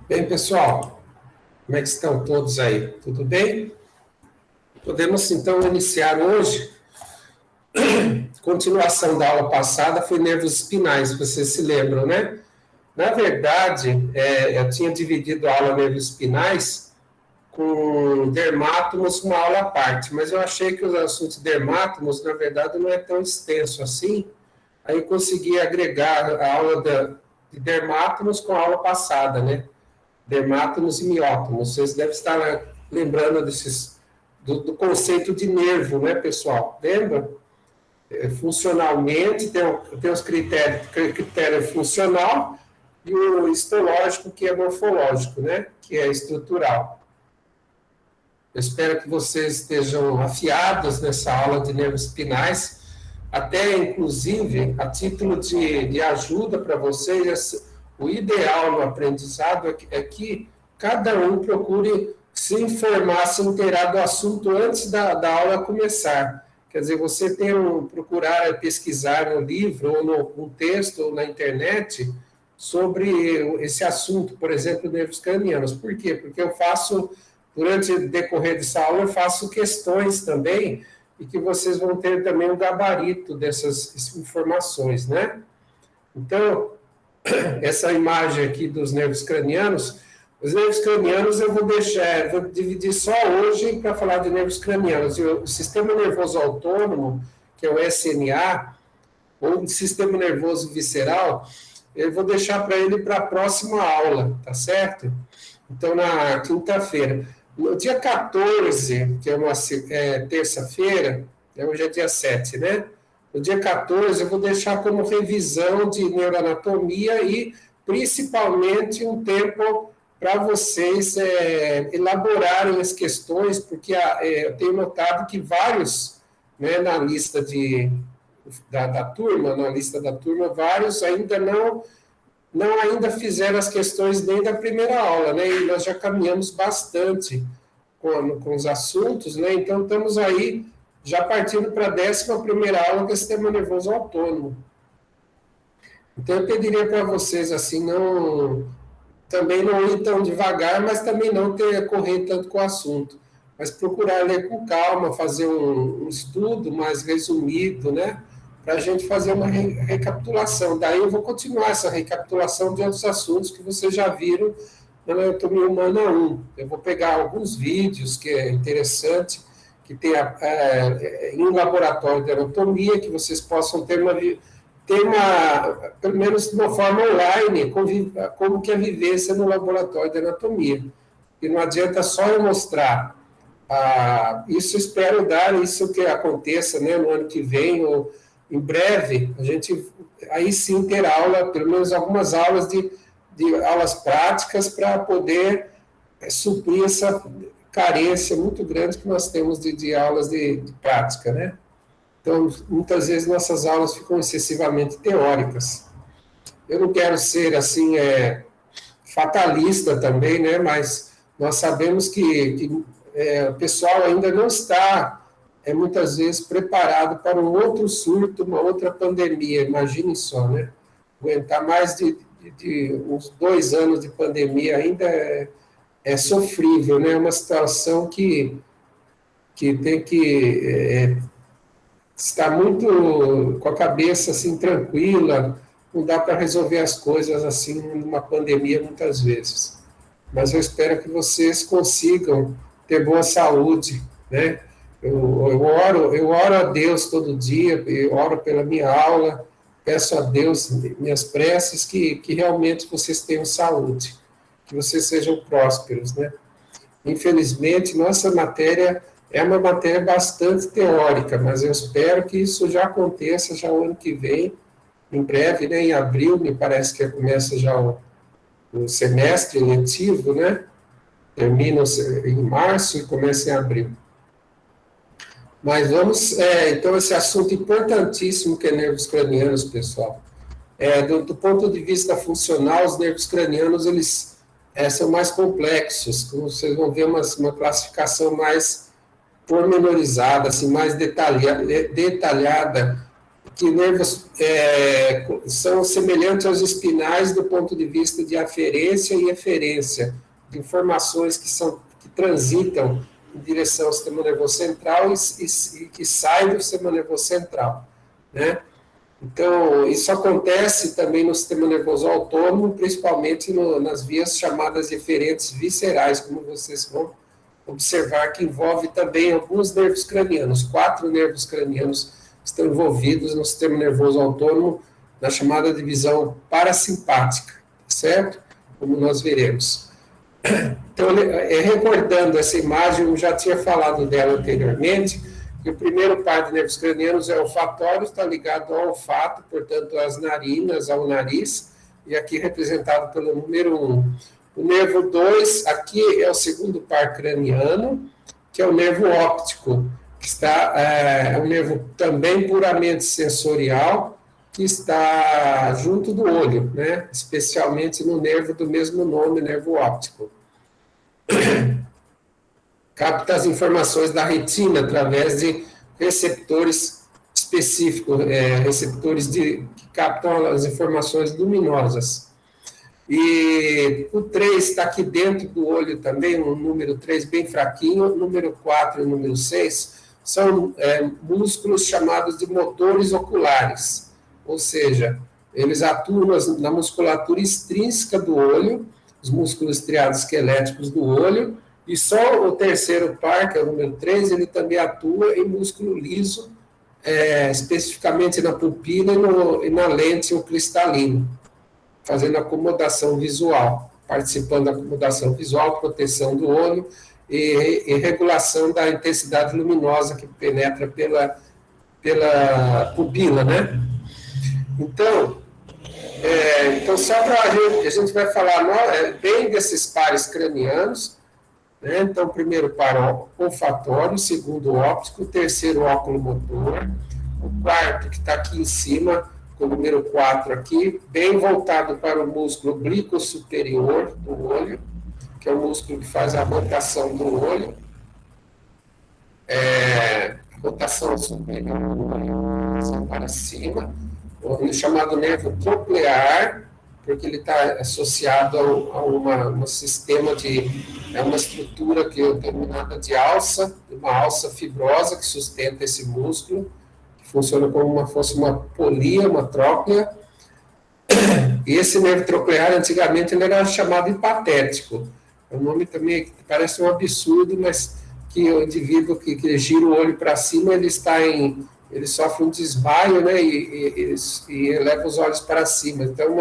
Bem, pessoal, como é que estão todos aí? Tudo bem? Podemos, então, iniciar hoje. Continuação da aula passada foi nervos espinais, vocês se lembram, né? Na verdade, eu tinha dividido a aula nervos espinais com dermátomos, uma aula à parte, mas eu achei que os assuntos dermátomos, na verdade, não é tão extenso assim. Aí eu consegui agregar a aula de dermátomos com a aula passada, né? Dermátomos e miótomos. Vocês devem estar lembrando do conceito de nervo, né, pessoal? Lembra? Funcionalmente, tem os critério funcional e o histológico, que é morfológico, né? Que é estrutural. Eu espero que vocês estejam afiados nessa aula de nervos espinais, até, inclusive, a título de ajuda para vocês. O ideal no aprendizado é que cada um procure se informar, se inteirar do assunto antes da aula começar. Quer dizer, você procurar pesquisar no livro, ou no texto, ou na internet, sobre esse assunto, por exemplo, nervos cranianos. Por quê? Porque eu faço, durante o decorrer dessa aula, eu faço questões também, e que vocês vão ter também um gabarito dessas informações, né? Então, essa imagem aqui dos nervos cranianos, os nervos cranianos eu vou dividir só hoje para falar de nervos cranianos. E o sistema nervoso autônomo, que é o SNA, ou sistema nervoso visceral, eu vou deixar para ele para a próxima aula, tá certo? Então, na quinta-feira. No dia 14, que é terça-feira, hoje é dia 7, né? No dia 14, eu vou deixar como revisão de neuroanatomia e, principalmente, um tempo para vocês elaborarem as questões, porque eu tenho notado que vários, né, na lista da turma, vários ainda ainda fizeram as questões nem da primeira aula, né? E nós já caminhamos bastante com os assuntos, né? Então, estamos aí já partindo para a 11ª aula, que é o sistema nervoso autônomo. Então, eu pediria para vocês, assim, também não ir tão devagar, mas também não correr tanto com o assunto, mas procurar ler com calma, fazer um estudo mais resumido, né? Para a gente fazer uma recapitulação. Daí eu vou continuar essa recapitulação de outros assuntos que vocês já viram na Anatomia Humana 1. Eu vou pegar alguns vídeos que é interessante, que tem em um laboratório de anatomia, que vocês possam ter pelo menos de uma forma online, como que é a vivência no laboratório de anatomia. E não adianta só eu mostrar. Isso espero dar, isso que aconteça, né, no ano que vem, ou em breve, a gente aí sim ter aula, pelo menos algumas aulas de aulas práticas para poder suprir essa carência muito grande que nós temos de aulas de prática, né? Então, muitas vezes nossas aulas ficam excessivamente teóricas. Eu não quero ser, assim, fatalista também, né? Mas nós sabemos que o pessoal ainda não está, muitas vezes, preparado para um outro surto, uma outra pandemia. Imagine só, né? Aguentar mais de uns 2 anos de pandemia ainda é sofrível, né? É uma situação que tem que estar muito com a cabeça assim tranquila, não dá para resolver as coisas assim numa pandemia muitas vezes. Mas eu espero que vocês consigam ter boa saúde, né? Eu oro a Deus todo dia, eu oro pela minha aula, peço a Deus, minhas preces, que realmente vocês tenham saúde, que vocês sejam prósperos, né? Infelizmente, nossa matéria é uma matéria bastante teórica, mas eu espero que isso já aconteça já o ano que vem, em breve, né, em abril, me parece que começa já o semestre letivo, né? Termina em março e começa em abril. Mas vamos, então, esse assunto importantíssimo que é nervos cranianos, pessoal. Do ponto de vista funcional, os nervos cranianos, eles são mais complexos, como vocês vão ver uma classificação mais pormenorizada, assim, mais detalhada, que nervos são semelhantes aos espinais do ponto de vista de aferência e eferência, de informações que transitam em direção ao sistema nervoso central e que saem do sistema nervoso central, né? Então, isso acontece também no sistema nervoso autônomo, principalmente nas vias chamadas eferentes viscerais, como vocês vão observar, que envolve também alguns nervos cranianos. 4 nervos cranianos estão envolvidos no sistema nervoso autônomo, na chamada divisão parasimpática, certo? Como nós veremos. Então, recordando essa imagem, eu já tinha falado dela anteriormente, que o primeiro par de nervos cranianos é olfatório, está ligado ao olfato, portanto, às narinas, ao nariz, e aqui representado pelo número 1. O nervo 2, aqui é o segundo par craniano, que é o nervo óptico, que é um nervo também puramente sensorial, que está junto do olho, né? Especialmente no nervo do mesmo nome, nervo óptico. Capta as informações da retina através de receptores específicos, receptores que captam as informações luminosas. E o 3 está aqui dentro do olho também, o número 3 bem fraquinho, o número 4 e o número 6 são músculos chamados de motores oculares, ou seja, eles atuam na musculatura extrínseca do olho, os músculos estriados esqueléticos do olho, e só o terceiro par, que é o número 3, ele também atua em músculo liso, especificamente na pupila e na lente o cristalino, fazendo acomodação visual, participando da acomodação visual, proteção do olho e regulação da intensidade luminosa que penetra pela pupila, né? Então, só para a gente vai falar bem desses pares cranianos, né? Então, primeiro par olfatório, segundo óptico, terceiro óculo motor, o quarto que está aqui em cima, com o número 4 aqui, bem voltado para o músculo oblíquo superior do olho, que é o músculo que faz a rotação do olho, rotação superior do olho, para cima, o chamado nervo troclear, porque ele está associado a um sistema uma estrutura que é denominada de alça, uma alça fibrosa que sustenta esse músculo, que funciona como fosse uma polia, uma tróclea. E esse nervo troclear, antigamente, ele era chamado hipatético. É um nome também que parece um absurdo, mas que o indivíduo que gira o olho para cima, ele sofre um desmaio, né, e eleva os olhos para cima. Então,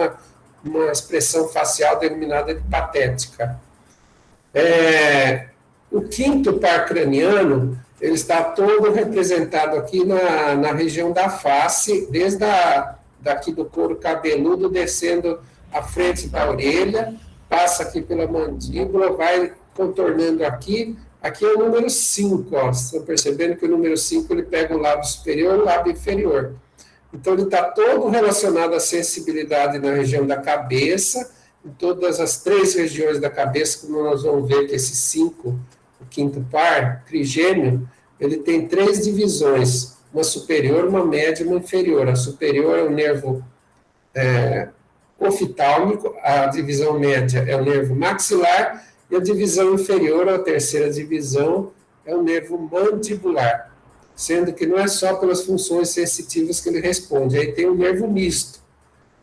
uma expressão facial denominada de patética. O quinto par craniano, ele está todo representado aqui na região da face, desde daqui do couro cabeludo, descendo à frente da orelha, passa aqui pela mandíbula, vai contornando aqui. Aqui é o número 5, ó. Vocês estão percebendo que o número 5 ele pega o lábio superior e o lábio inferior. Então, ele está todo relacionado à sensibilidade na região da cabeça, em todas as 3 regiões da cabeça, como nós vamos ver que esse 5, o quinto par, trigêmeo, ele tem 3 divisões, uma superior, uma média e uma inferior. A superior é o nervo oftalmico, a divisão média é o nervo maxilar, e a divisão inferior, a terceira divisão, é o nervo mandibular, sendo que não é só pelas funções sensitivas que ele responde, aí tem o nervo misto.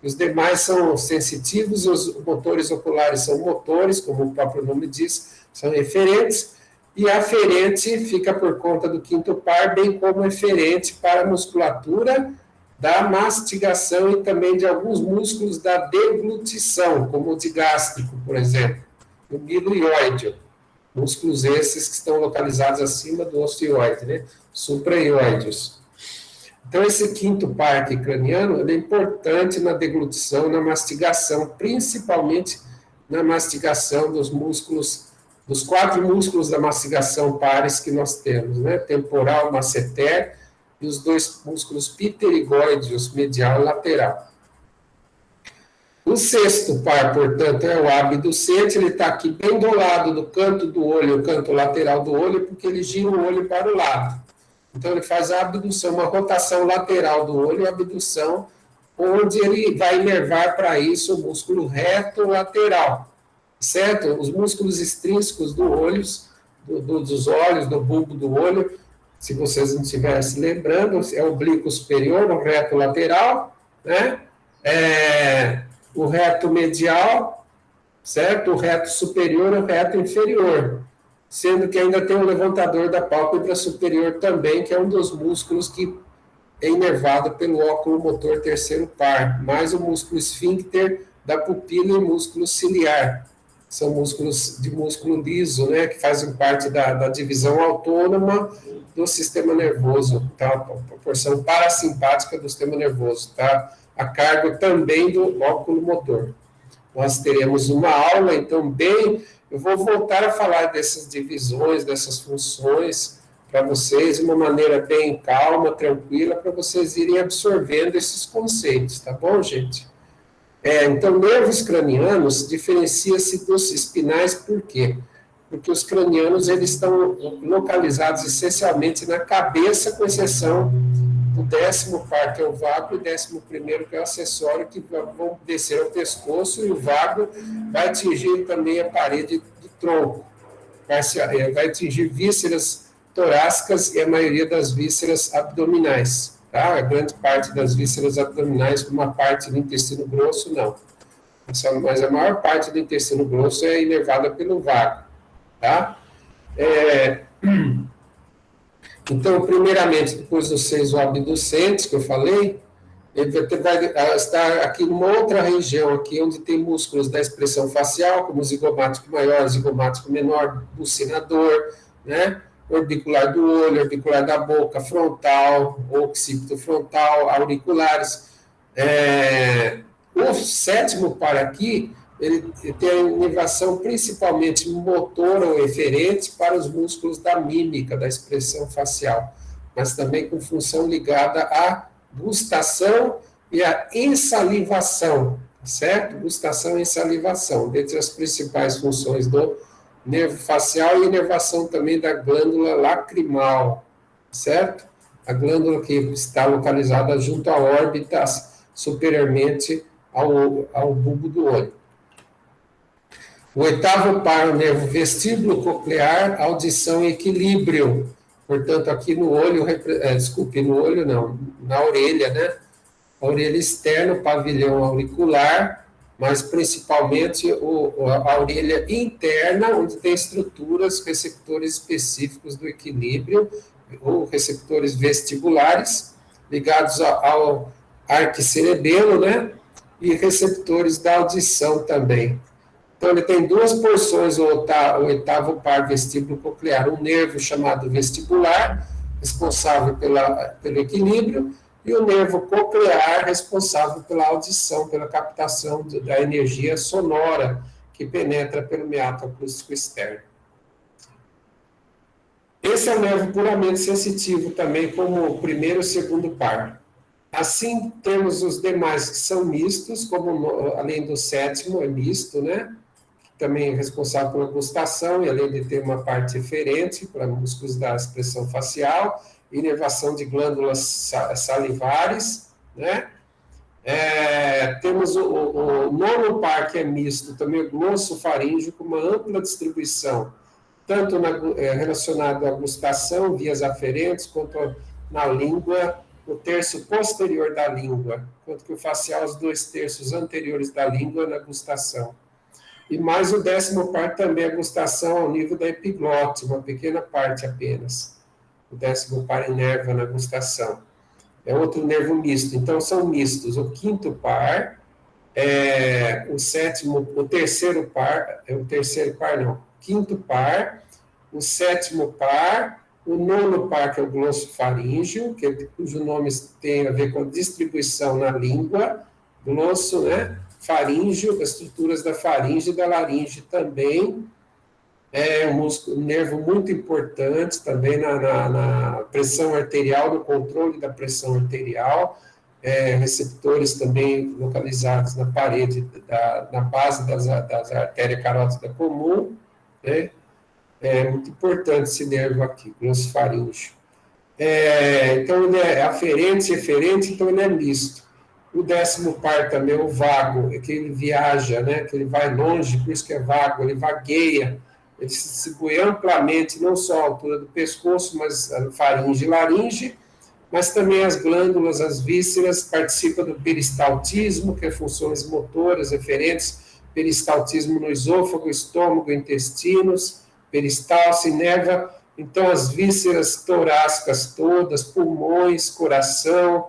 Os demais são sensitivos, os motores oculares são motores, como o próprio nome diz, são eferentes, e a aferente fica por conta do quinto par, bem como eferente para a musculatura da mastigação e também de alguns músculos da deglutição, como o digástrico, por exemplo, o miloióideo, músculos esses que estão localizados acima do osteoide, né? Supraioideos. Então, esse quinto par aqui craniano ele é importante na deglutição, na mastigação, principalmente na mastigação dos músculos, dos 4 músculos da mastigação pares que nós temos, né? Temporal, masseter, e os 2 músculos pterigóideos, medial e lateral. O sexto par, portanto, é o abducente, ele está aqui bem do lado do canto do olho, o canto lateral do olho, porque ele gira o olho para o lado. Então, ele faz a abdução, uma rotação lateral do olho, a abdução, onde ele vai inervar para isso o músculo reto lateral, certo? Os músculos extrínsecos dos olhos, do bulbo do olho, se vocês não estiverem se lembrando, é o oblíquo superior, o reto lateral, né? O reto medial, certo? O reto superior e o reto inferior, sendo que ainda tem o levantador da pálpebra superior também, que é um dos músculos que é inervado pelo óculo motor terceiro par, mais o músculo esfíncter da pupila e músculo ciliar. São músculos de músculo liso, né, que fazem parte da divisão autônoma do sistema nervoso, tá? A porção parasimpática do sistema nervoso, tá? A cargo também do óculo motor. Nós teremos uma aula, então, eu vou voltar a falar dessas divisões, dessas funções, para vocês, de uma maneira bem calma, tranquila, para vocês irem absorvendo esses conceitos, tá bom, gente? Então, nervos cranianos diferencia-se dos espinais, por quê? Porque os cranianos, eles estão localizados essencialmente na cabeça, com exceção do 10º par, que é o vago, e o 11º, que é o acessório, que vão descer ao pescoço, e o vago vai atingir também a parede do tronco, vai atingir vísceras torácicas e a maioria das vísceras abdominais, tá? A grande parte das vísceras abdominais, uma parte do intestino grosso, não. Mas a maior parte do intestino grosso é inervada pelo vago, tá? Então, primeiramente, depois dos 6 abducentes que eu falei, ele vai estar aqui numa outra região, aqui onde tem músculos da expressão facial, como o zigomático maior, zigomático menor, bucinador, né? Orbicular do olho, orbicular da boca, frontal, occipito frontal, auriculares. O 7º par aqui, ele tem a inervação principalmente motora ou eferente para os músculos da mímica, da expressão facial, mas também com função ligada à gustação e à ensalivação, certo? Gustação e ensalivação, dentre as principais funções do nervo facial, e inervação também da glândula lacrimal, certo? A glândula que está localizada junto à órbita, superiormente ao bulbo do olho. O 8º par, o nervo vestíbulo coclear, audição e equilíbrio. Portanto, aqui no olho, no olho não, na orelha, né? A orelha externa, o pavilhão auricular, mas principalmente a orelha interna, onde tem estruturas, receptores específicos do equilíbrio, ou receptores vestibulares, ligados ao arquicerebelo, né? E receptores da audição também. Então, ele tem duas porções, o 8º par vestíbulo coclear, um nervo chamado vestibular, responsável pelo equilíbrio, e o nervo coclear, responsável pela audição, pela captação da energia sonora que penetra pelo meato acústico externo. Esse é o nervo puramente sensitivo também, como o 1º e o 2º par. Assim, temos os demais que são mistos, como além do 7º, é misto, né? Também é responsável pela gustação, e além de ter uma parte eferente para músculos da expressão facial, inervação de glândulas salivares, né? Temos o 9º par, que é misto, também o glossofaríngeo, com uma ampla distribuição, tanto relacionado à gustação, vias aferentes, quanto na língua, o terço posterior da língua, quanto que o facial, os 2 terços anteriores da língua na gustação. E mais o 10º par também a gustação ao nível da epiglote, uma pequena parte apenas. O 10º par inerva na gustação. É outro nervo misto. Então, são mistos. O 5º par, o 3º par, o 5º par, o 7º par, o 9º par, que é o glossofaríngeo, cujo nome tem a ver com a distribuição na língua, glosso, né? Faríngeo, as estruturas da faringe e da laringe também, um nervo muito importante também na pressão arterial, no controle da pressão arterial, receptores também localizados na parede, na base das artérias carótida comum, né? É muito importante esse nervo aqui, glossofaríngeo. Então, ele é aferente e eferente, então ele é misto. O 10º par também, o vago, é que ele viaja, né? Que ele vai longe, por isso que é vago, ele vagueia, ele se distribui amplamente, não só a altura do pescoço, mas a faringe e laringe, mas também as glândulas, as vísceras, participa do peristaltismo, que é funções motoras referentes, peristaltismo no esôfago, estômago, intestinos, peristalse, inerva, então as vísceras torácicas todas, pulmões, coração,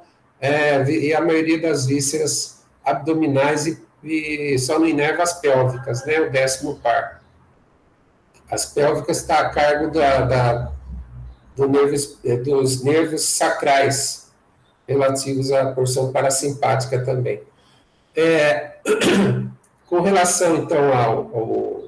e a maioria das vísceras abdominais e só não inerva as pélvicas, né, o 10º par. As pélvicas estão a cargo dos nervos sacrais, relativos à porção parasimpática também. Com relação, então,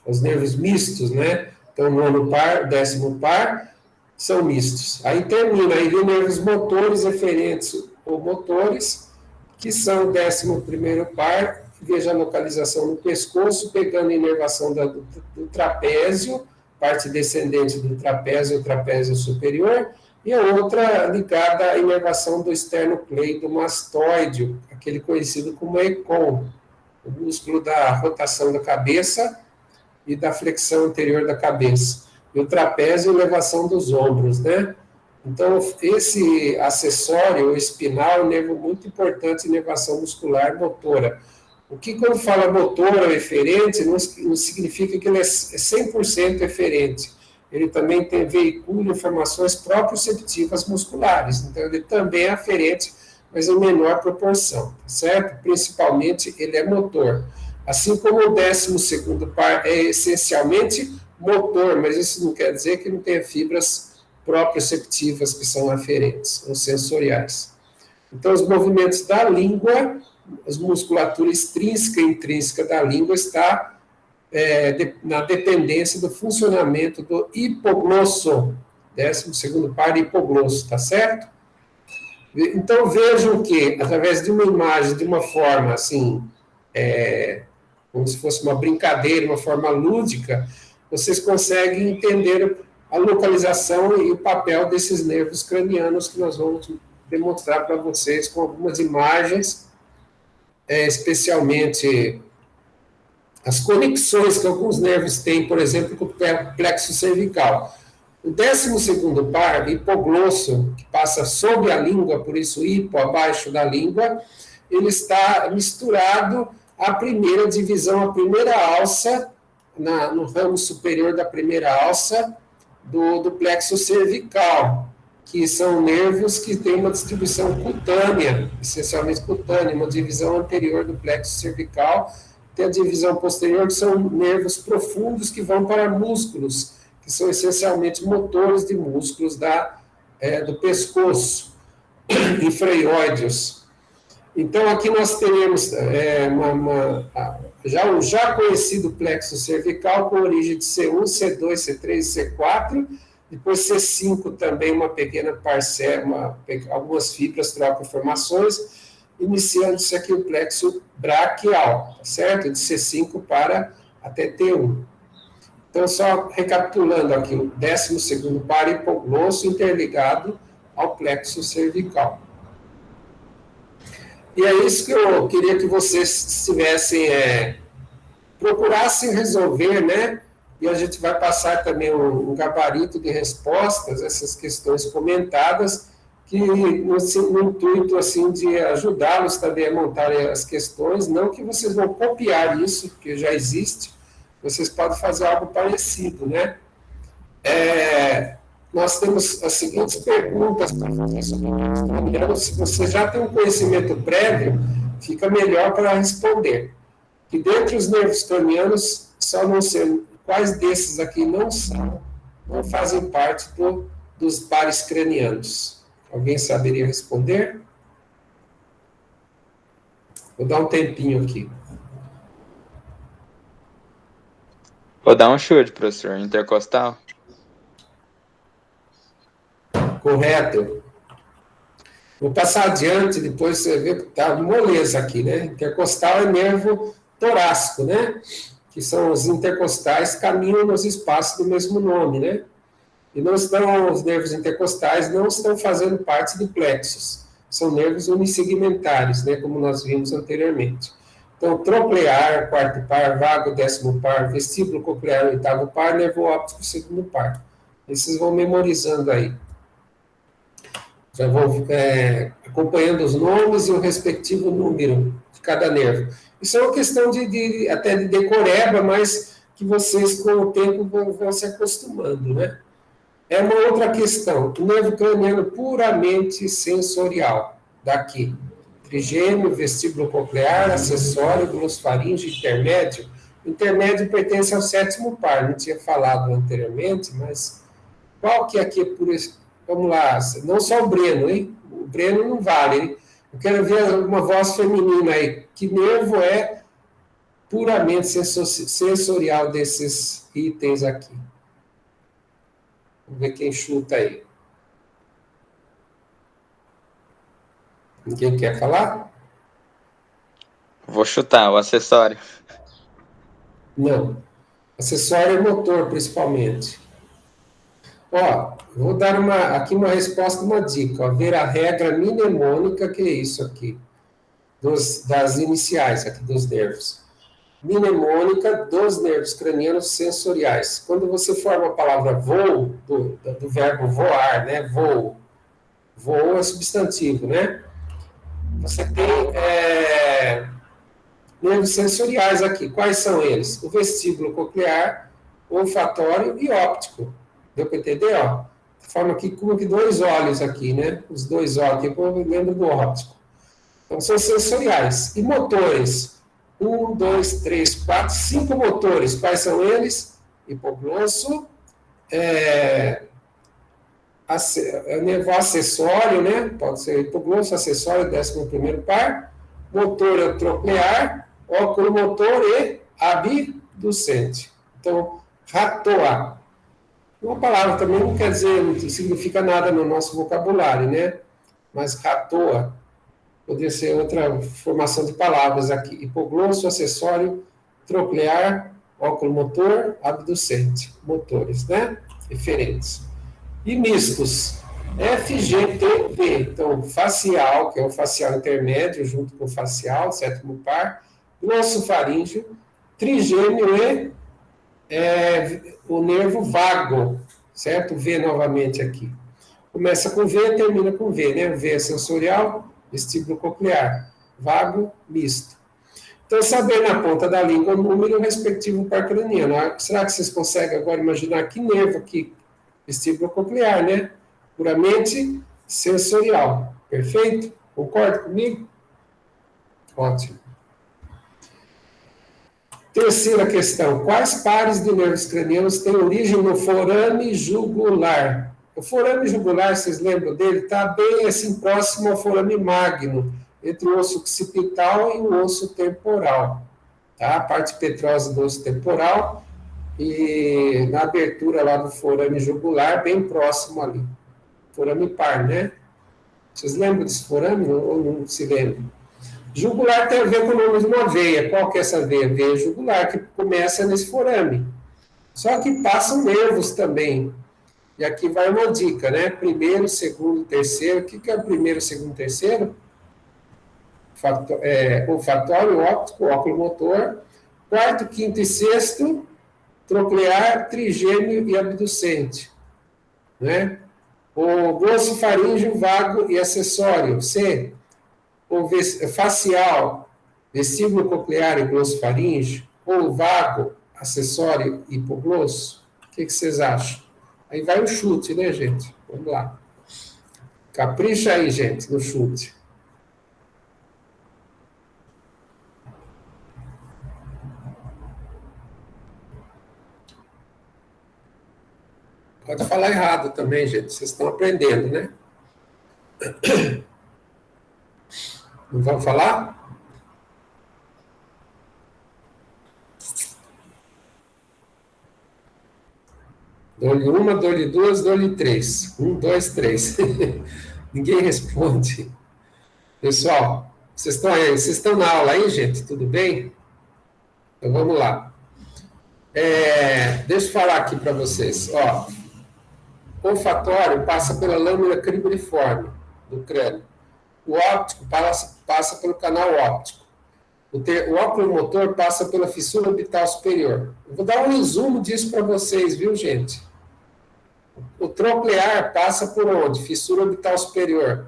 aos nervos mistos, né? Então, 9º par, 10º par, são mistos. Aí termina, aí vem nervos motores, eferentes ou motores, que são o 11º par, veja a localização no pescoço, pegando a inervação do trapézio, parte descendente do trapézio, o trapézio superior, e a outra ligada à inervação do esternocleidomastoide, aquele conhecido como ECOM, o músculo da rotação da cabeça e da flexão anterior da cabeça. E o trapézio, elevação dos ombros, né? Então, esse acessório, o espinal, é um nervo muito importante em inervação muscular motora. O que, quando fala motora ou eferente, não significa que ele é 100% eferente. Ele também veicula informações proprioceptivas musculares. Então, ele também é aferente, mas em menor proporção, tá certo? Principalmente, ele é motor. Assim como o 12º par é essencialmente motor, mas isso não quer dizer que não tenha fibras proprioceptivas que são aferentes, ou sensoriais. Então, os movimentos da língua, a musculatura extrínseca e intrínseca da língua está na dependência do funcionamento do hipoglosso, 12º par hipoglosso, tá certo? Então, vejam que, através de uma imagem, de uma forma assim, como se fosse uma brincadeira, uma forma lúdica, vocês conseguem entender a localização e o papel desses nervos cranianos que nós vamos demonstrar para vocês com algumas imagens, especialmente as conexões que alguns nervos têm, por exemplo, com o plexo cervical. O 12º par, hipoglosso, que passa sob a língua, por isso hipo, abaixo da língua, ele está misturado à primeira divisão, à primeira alça, no ramo superior da primeira alça do plexo cervical, que são nervos que têm uma distribuição cutânea, essencialmente cutânea, uma divisão anterior do plexo cervical, tem a divisão posterior, que são nervos profundos que vão para músculos, que são essencialmente motores de músculos do pescoço, infraioideus. Então, aqui nós teremos o já conhecido plexo cervical, com origem de C1, C2, C3 e C4, depois C5 também, uma pequena parcela, algumas fibras trocam informações, iniciando-se aqui o plexo braquial, tá certo? De C5 para até T1. Então, só recapitulando aqui, o 12º par hipoglosso interligado ao plexo cervical. E é isso que eu queria que vocês procurassem resolver, né? E a gente vai passar também um gabarito de respostas a essas questões comentadas, que no intuito assim, de ajudá-los também a montarem as questões, não que vocês vão copiar isso, porque já existe, vocês podem fazer algo parecido, né? Nós temos as seguintes perguntas para fazer sobre nervos cranianos. Se você já tem um conhecimento prévio, fica melhor para responder. Que dentre os nervos cranianos, só não sei quais desses aqui não fazem parte dos pares cranianos. Alguém saberia responder? Vou dar um tempinho aqui. Vou dar um chute, professor. Intercostal? Correto. Vou passar adiante, depois você vê que está moleza aqui, né? Intercostal é nervo torácico, né? Que são os intercostais que caminham nos espaços do mesmo nome, né? E não estão, os nervos intercostais não estão fazendo parte de plexos. São nervos unissegmentares, né? Como nós vimos anteriormente. Então, troclear, quarto par, vago, décimo par, vestíbulo coclear, oitavo par, nervo óptico, segundo par. Esses vão memorizando aí. Já vou acompanhando os nomes e o respectivo número de cada nervo. Isso é uma questão até de decoreba, mas que vocês, com o tempo, vão se acostumando, né? É uma outra questão. O nervo craniano puramente sensorial, daqui. Trigêmeo, vestíbulo coclear, acessório, glossfaríngeo, intermédio. O intermédio pertence ao sétimo par, não tinha falado anteriormente, mas qual que é aqui por isso? Vamos lá, não só o Breno, hein? O Breno não vale, hein? Eu quero ver uma voz feminina aí. Que nervo é puramente sensorial desses itens aqui? Vamos ver quem chuta aí. Ninguém quer falar? Vou chutar, o acessório. Não. Acessório é motor, principalmente. Ó, vou dar aqui uma resposta, uma dica. Ó, ver a regra mnemônica, que é isso aqui, das iniciais aqui dos nervos. Mnemônica dos nervos cranianos sensoriais. Quando você forma a palavra voo, do verbo voar, né? Voo. Voo é substantivo, né? Você tem nervos sensoriais aqui. Quais são eles? O vestíbulo coclear, olfatório e óptico. Deu para entender? Ó? Forma aqui como que dois olhos aqui, né? Os dois olhos, aqui eu lembro do óptico. Então, são sensoriais. E motores? 1, 2, 3, 4, 5 motores. Quais são eles? Hipoglosso, nervo acessório, né? Pode ser hipoglosso, acessório, 11º par. Motor troclear, oculomotor e abducente. Então, ratoa. Uma palavra também não quer dizer, não significa nada no nosso vocabulário, né? Mas ratoa poderia ser outra formação de palavras aqui. Hipoglosso, acessório, troclear, oculomotor, abducente. Motores, né? Referentes. E mistos. FGTP. Então, facial, que é o facial intermédio, junto com o facial, sétimo par. Glossofaríngeo, trigêmeo e o nervo vago, certo? V novamente aqui. Começa com V e termina com V, né? V é sensorial, vestíbulo coclear, vago, misto. Então, saber na ponta da língua o número respectivo par craniano. Será que vocês conseguem agora imaginar que nervo aqui? Vestíbulo coclear, né? Puramente sensorial. Perfeito? Concorda comigo? Ótimo. Terceira questão. Quais pares de nervos cranianos têm origem no forame jugular? O forame jugular, vocês lembram dele? Está bem assim próximo ao forame magno, entre o osso occipital e o osso temporal. Tá? A parte petrosa do osso temporal e na abertura lá do forame jugular, bem próximo ali. Forame par, né? Vocês lembram desse forame ou não se lembram? Jugular tem a ver com o nome de uma veia. Qual que é essa veia? Veia jugular, que começa nesse forame. Só que passam nervos também. E aqui vai uma dica, né? Primeiro, segundo, terceiro. O que é o primeiro, segundo, terceiro? Olfatório, óptico, oculomotor. Quarto, quinto e sexto, troclear, trigêmeo e abducente. Né? O glossofaríngeo, vago e acessório. C. O facial, vestíbulo coclear e glossofaríngeo, ou vago, acessório e hipoglosso? O que vocês acham? Aí vai o chute, né, gente? Vamos lá. Capricha aí, gente, no chute. Pode falar errado também, gente. Vocês estão aprendendo, né? Não vão falar? Dou-lhe uma, dou-lhe duas, dou-lhe três. 1, 2, 3. Ninguém responde. Pessoal, vocês estão aí? Vocês estão na aula aí, gente? Tudo bem? Então vamos lá. Deixa eu falar aqui para vocês. Ó, o olfatório passa pela lâmina cribriforme do crânio. O óptico passa pelo canal óptico. O oculomotor passa pela fissura orbital superior. Eu vou dar um resumo disso para vocês, viu, gente? O troclear passa por onde? Fissura orbital superior.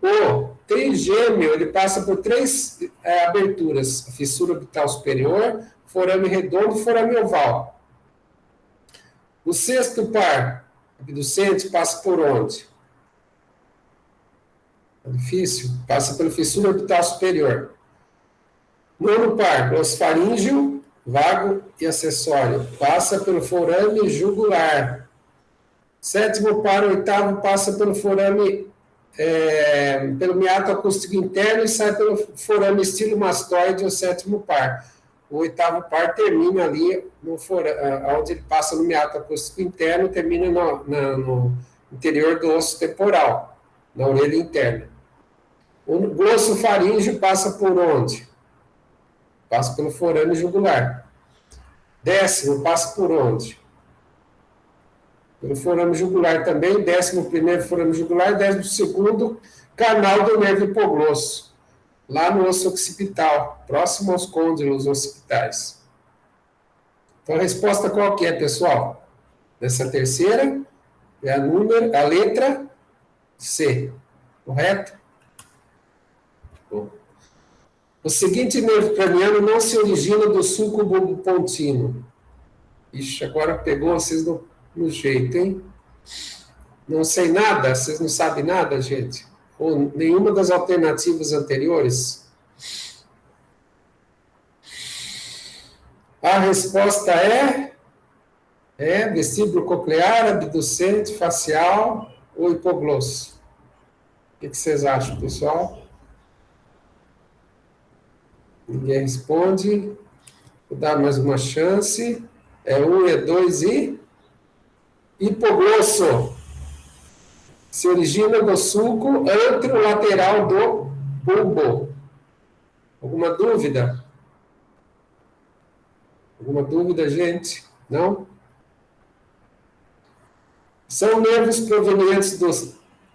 O trigêmeo, ele passa por 3 aberturas. Fissura orbital superior, forame redondo e forame oval. O sexto par abducente passa por onde? É difícil. Passa pela fissura orbital superior. Nono par, glossofaríngeo, vago e acessório. Passa pelo forame jugular. Sétimo par, oitavo, passa pelo forame, pelo meato acústico interno e sai pelo forame estilomastoide, o sétimo par. O oitavo par termina ali, onde ele passa no meato acústico interno, termina no interior do osso temporal, na orelha interna. O glossofaríngeo passa por onde? Passa pelo forame jugular. Décimo, passa por onde? Pelo forame jugular também. 11º forame jugular. 12º, canal do nervo hipoglosso. Lá no osso occipital, próximo aos côndilos occipitais. Então, a resposta qual que é, pessoal? Nessa terceira, é a letra C. Correto? Bom. O seguinte nervo craniano não se origina do sulco bulbopontino. Ixi, agora pegou vocês no jeito, hein? Não sei nada? Vocês não sabem nada, gente? Ou nenhuma das alternativas anteriores? A resposta é vestíbulo coclear, abducente, facial ou hipoglosso. O que vocês acham, pessoal? Ninguém responde. Vou dar mais uma chance. É 1, é 2 e... Hipoglosso. Se origina do sulco anterolateral do bulbo. Alguma dúvida? Alguma dúvida, gente? Não? São nervos provenientes do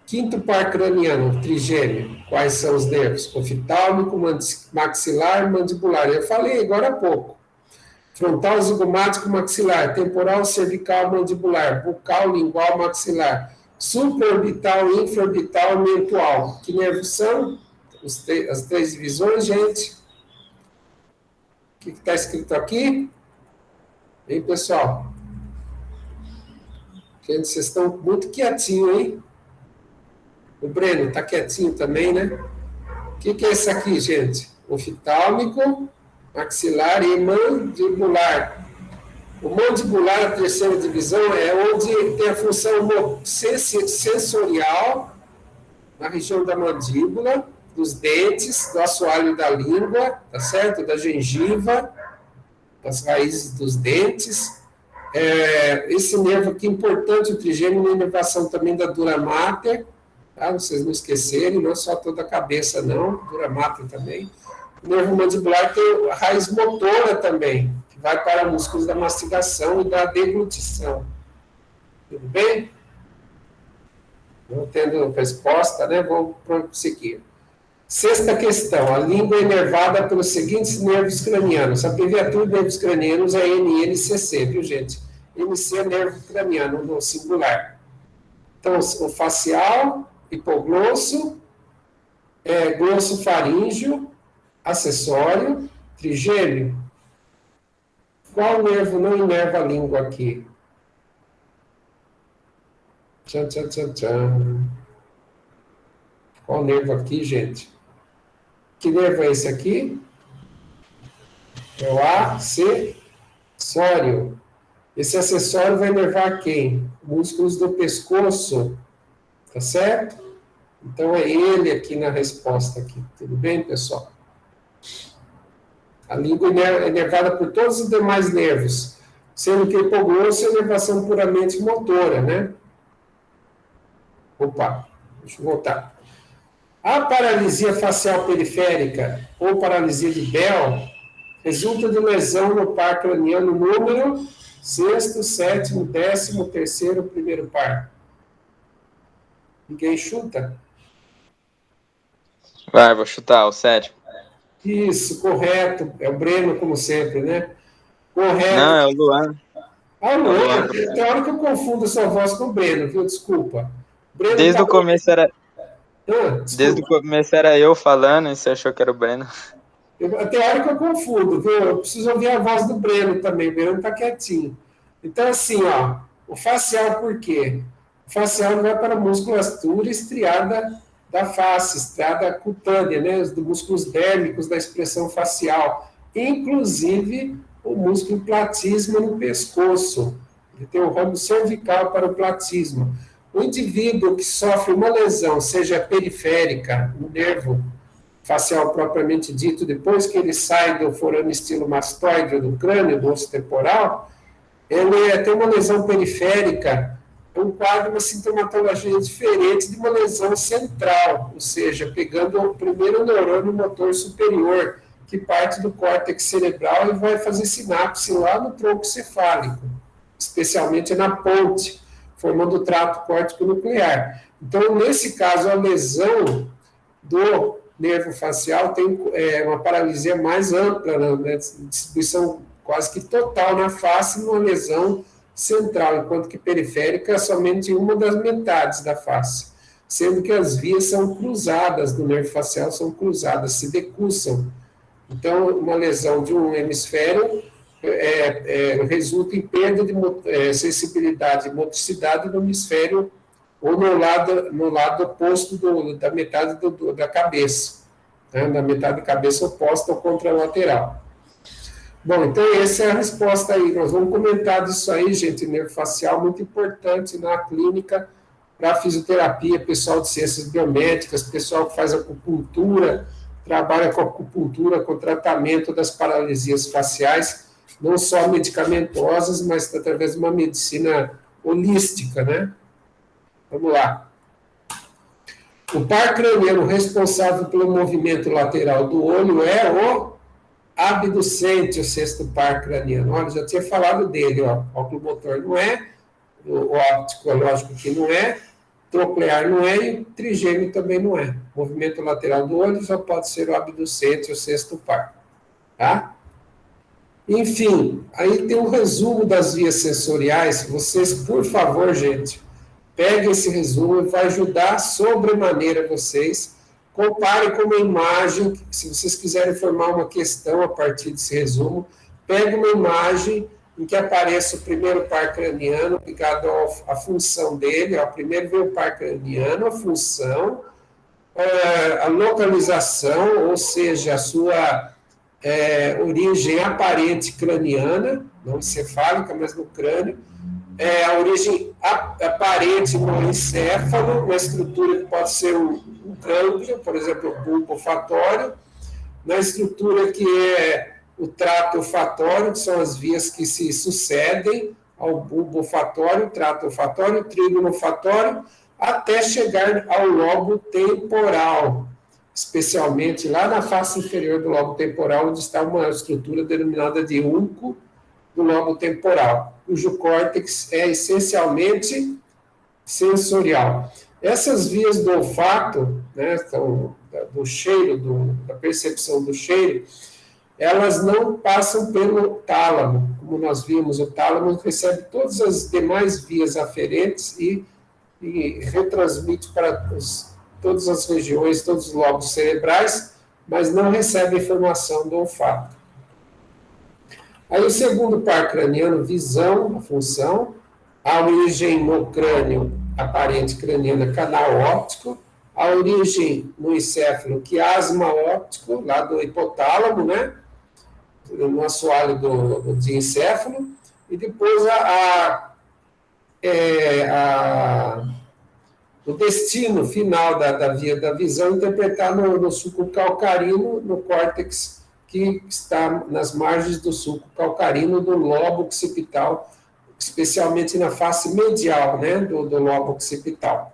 quinto par craniano, trigêmeo. Quais são os nervos? Oftalmico, maxilar, mandibular. Eu falei agora há pouco. Frontal, zigomático, maxilar. Temporal, cervical, mandibular. Bucal, lingual, maxilar. Supraorbital, infraorbital, mentual. Que nervos são? As 3 divisões, gente. O que está escrito aqui? Hein, pessoal? Gente, vocês estão muito quietinhos, hein? O Breno está quietinho também, né? O que é isso aqui, gente? Oftálmico, maxilar e mandibular. O mandibular, a terceira divisão, é onde tem a função sensorial, na região da mandíbula, dos dentes, do assoalho da língua, tá certo? Da gengiva, das raízes dos dentes. Esse nervo aqui é importante, o trigêmeo, na inervação também da dura mater, tá? Vocês não esquecerem, não é só toda a cabeça, não, dura mater também. O nervo mandibular tem a raiz motora também, que vai para músculos da mastigação e da deglutição. Tudo bem? Não tendo resposta, né? Vou prosseguir. Sexta questão. A língua é inervada pelos seguintes nervos cranianos. A abreviatura de nervos cranianos é NNCC, viu, gente? NC é nervo craniano, no singular. Então, o facial, hipoglosso, glossofaríngeo, acessório, trigêmeo. Qual nervo não inerva a língua aqui? Tchan, tchan, tchan, tchan. Qual nervo aqui, gente? Que nervo é esse aqui? É o acessório. Esse acessório vai inervar quem? Músculos do pescoço. Tá certo? Então, é ele aqui na resposta aqui. Tudo bem, pessoal? A língua é inervada por todos os demais nervos, sendo que o hipoglosso é inervação puramente motora, né? Opa, Deixa eu voltar. A paralisia facial periférica ou paralisia de Bell resulta de lesão no par craniano número sexto, sétimo, décimo, terceiro, primeiro par. Ninguém chuta? Vai, vou chutar o sétimo. Isso, correto. É o Breno, como sempre, né? Correto. Não, é o Luan. Ah, não, É o Luan. tem hora que eu confundo a sua voz com o Breno, viu? Desculpa. Breno Desde o começo era, desde o desculpa. começo era eu falando e você achou que era o Breno. Tem hora que eu confundo, viu? Eu preciso ouvir a voz do Breno também. O Breno está quietinho. Então, assim, ó, o facial por quê? O facial vai para a musculatura estriada da face, estriada cutânea, né? Os músculos dérmicos da expressão facial, inclusive o músculo platismo no pescoço. Ele tem o ramo cervical para o platismo. O indivíduo que sofre uma lesão, seja periférica, no nervo facial propriamente dito, depois que ele sai do forame estilomastoide do crânio, do osso temporal, ele tem uma lesão periférica, um quadro, uma sintomatologia diferente de uma lesão central, ou seja, pegando o primeiro neurônio motor superior, que parte do córtex cerebral e vai fazer sinapse lá no tronco cefálico, especialmente na ponte, formando o trato córtico-nuclear. Então, nesse caso, a lesão do nervo facial tem uma paralisia mais ampla, né, distribuição quase que total na face, numa lesão central, enquanto que periférica é somente uma das metades da face, sendo que as vias são cruzadas do nervo facial, são cruzadas, se decussam. Então, uma lesão de um hemisfério resulta em perda de sensibilidade e motricidade no hemisfério ou no lado oposto da metade da cabeça, né? Da metade da cabeça oposta ou contralateral. Bom, então essa é a resposta aí. Nós vamos comentar disso aí, gente, nervo facial, muito importante na clínica para fisioterapia, pessoal de ciências biomédicas, pessoal que faz acupuntura, trabalha com acupuntura, com tratamento das paralisias faciais, não só medicamentosas, mas através de uma medicina holística, né? Vamos lá. O par craniano responsável pelo movimento lateral do olho é o abducente, o sexto par craniano. Olha, já tinha falado dele, ó. O oculomotor não é, o óptico, lógico que não é, troclear não é e o trigêmeo também não é. O movimento lateral do olho só pode ser o abducente, o sexto par. Tá? Enfim, aí tem um resumo das vias sensoriais. Vocês, por favor, gente, pegue esse resumo e vai ajudar sobremaneira vocês. Compare com uma imagem, se vocês quiserem formar uma questão a partir desse resumo, pegue uma imagem em que apareça o primeiro par craniano ligado à função dele. Ó, primeiro vem o par craniano, a função, a localização, ou seja, a sua origem aparente craniana, não encefálica, mas no crânio, a origem aparente no encéfalo, uma estrutura que pode ser um gânglio, por exemplo, o bulbo olfatório, na estrutura que é o trato olfatório, que são as vias que se sucedem ao bulbo olfatório, trato olfatório, trígono olfatório, até chegar ao lobo temporal, especialmente lá na face inferior do lobo temporal, onde está uma estrutura denominada de unco do lobo temporal, cujo córtex é essencialmente sensorial. Essas vias do olfato, né, do cheiro, da percepção do cheiro, elas não passam pelo tálamo, como nós vimos, o tálamo recebe todas as demais vias aferentes e retransmite para todas as regiões, todos os lobos cerebrais, mas não recebe informação do olfato. Aí o segundo par craniano, visão, a função, a origem no crânio, aparente craniana, canal óptico, a origem no encéfalo, quiasma óptico, lá do hipotálamo, né? No assoalho do encéfalo, e depois o destino final da via da visão interpretado no sulco calcarino, no córtex que está nas margens do sulco calcarino do lobo occipital, especialmente na face medial, né, do lobo occipital.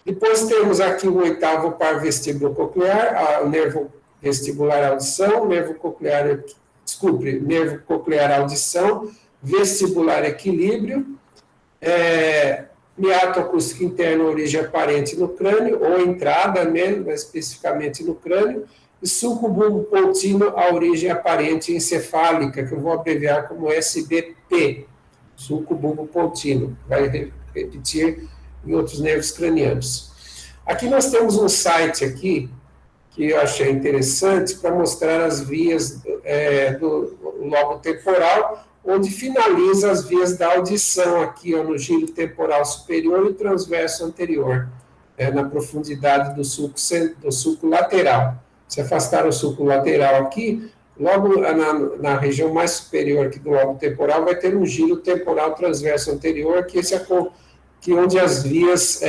Depois temos aqui o 8º par vestíbulo coclear, o nervo vestibular audição, nervo coclear, nervo coclear audição, vestibular equilíbrio, meato acústico interno, origem aparente no crânio, ou entrada, né, especificamente no crânio, e sulco bulbo pontino, a origem aparente encefálica, que eu vou abreviar como SBP, sulco bulbo pontino, vai repetir em outros nervos cranianos. Aqui nós temos um site aqui, que eu achei interessante, para mostrar as vias do lobo temporal, onde finaliza as vias da audição, aqui ó, no giro temporal superior e transverso anterior, na profundidade do sulco lateral. Se afastar o sulco lateral aqui, logo na região mais superior aqui do lobo temporal, vai ter um giro temporal transverso anterior, que onde as vias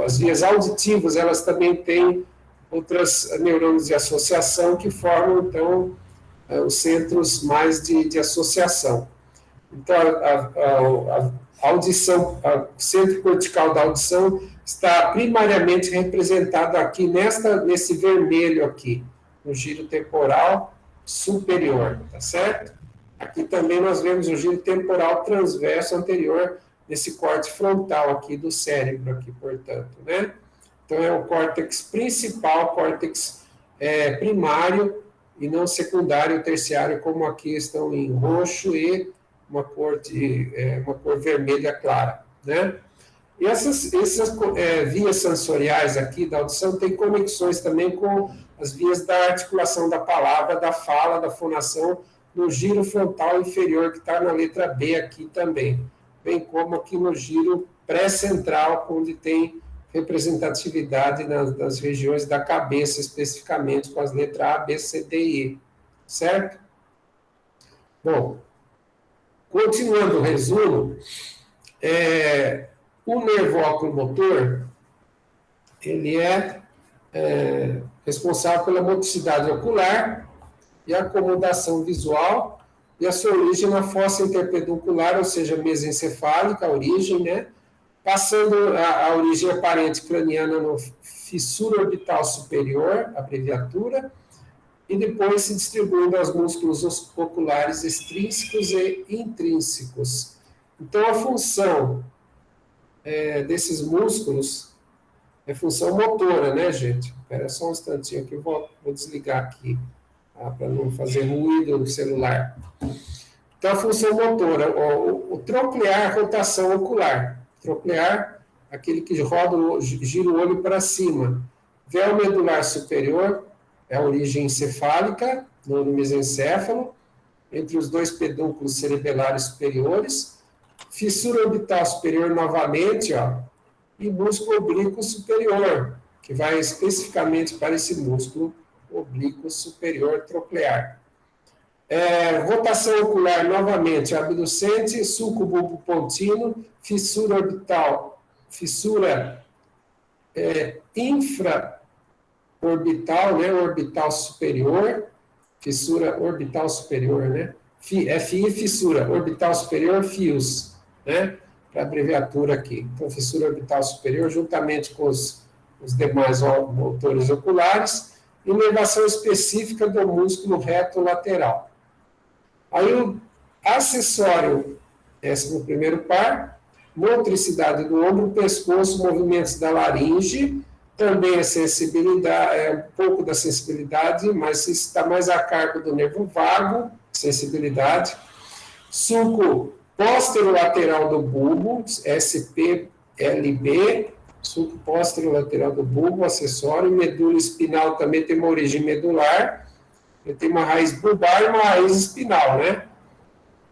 as vias auditivas, elas também têm outras neurônios de associação que formam, então, os centros mais de associação. Então, a audição, o centro cortical da audição está primariamente representado aqui nesse vermelho aqui, no giro temporal superior, tá certo? Aqui também nós vemos o giro temporal transverso anterior, nesse córtex frontal aqui do cérebro, aqui, portanto, né? Então, é o córtex principal, córtex primário, e não secundário, terciário, como aqui estão em roxo e uma cor vermelha clara, né? E essas vias sensoriais aqui da audição têm conexões também com as vias da articulação da palavra, da fala, da fonação, no giro frontal inferior, que está na letra B aqui também, bem como aqui no giro pré-central, onde tem representatividade nas regiões da cabeça, especificamente com as letras A, B, C, D e E, certo? Bom, continuando o resumo, o nervo oculomotor, ele é responsável pela motricidade ocular e acomodação visual, e a sua origem na fossa interpeduncular, ou seja, mesencefálica, a origem, né? Passando a origem aparente craniana no fissura orbital superior, abreviatura, e depois se distribuindo aos músculos oculares extrínsecos e intrínsecos. Então, a função desses músculos é função motora, né, gente? Espera só um instantinho aqui, eu vou desligar aqui, tá? Para não fazer ruído no celular. Então, a função motora, o troclear, rotação ocular. Troclear, aquele que gira o olho para cima. Véu medular superior, é a origem encefálica, no mesencéfalo, entre os dois pedúnculos cerebelares superiores. Fissura orbital superior novamente, ó, e músculo oblíquo superior, que vai especificamente para esse músculo oblíquo superior troclear. Rotação ocular novamente, abducente, sulco bulbo pontino, fissura orbital, fissura infraorbital, né, orbital superior, fissura orbital superior, né, FI, fissura orbital superior, fios, né, para abreviatura aqui. Então, fissura orbital superior, juntamente com os demais motores oculares, inervação específica do músculo reto lateral. Aí o acessório, 11º par, motricidade do ombro, pescoço, movimentos da laringe, também a sensibilidade, um pouco da sensibilidade, mas está mais a cargo do nervo vago, sensibilidade. Sulco póstero-lateral do bulbo, SPLB, sulco póstero-lateral do bulbo, acessório. Medula espinal também tem uma origem medular, ele tem uma raiz bulbar e uma raiz espinal, né?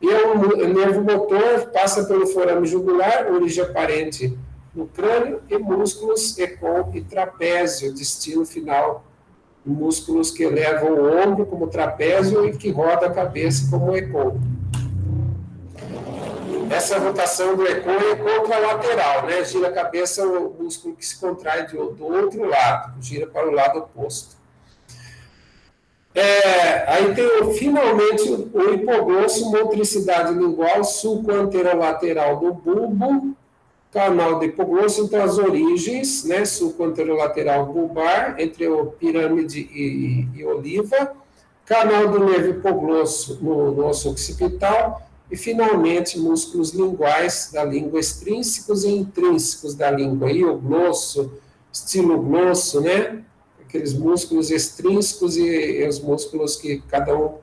E o nervo motor passa pelo forame jugular, origem aparente no crânio, e músculos ecom e trapézio, destino final, músculos que elevam o ombro como trapézio e que roda a cabeça como ecom. Essa rotação do ecom é contralateral, né? Gira a cabeça, o músculo que se contrai do outro lado, gira para o lado oposto. Aí tem finalmente o hipoglosso, motricidade lingual, sulco anterolateral do bulbo, canal do hipoglosso, então as origens, né, sulco anterolateral bulbar, entre o pirâmide e oliva, canal do nervo hipoglosso no osso occipital, e finalmente músculos linguais da língua, extrínsecos e intrínsecos da língua, e o glosso, estiloglosso, né, aqueles músculos extrínsecos e os músculos que cada um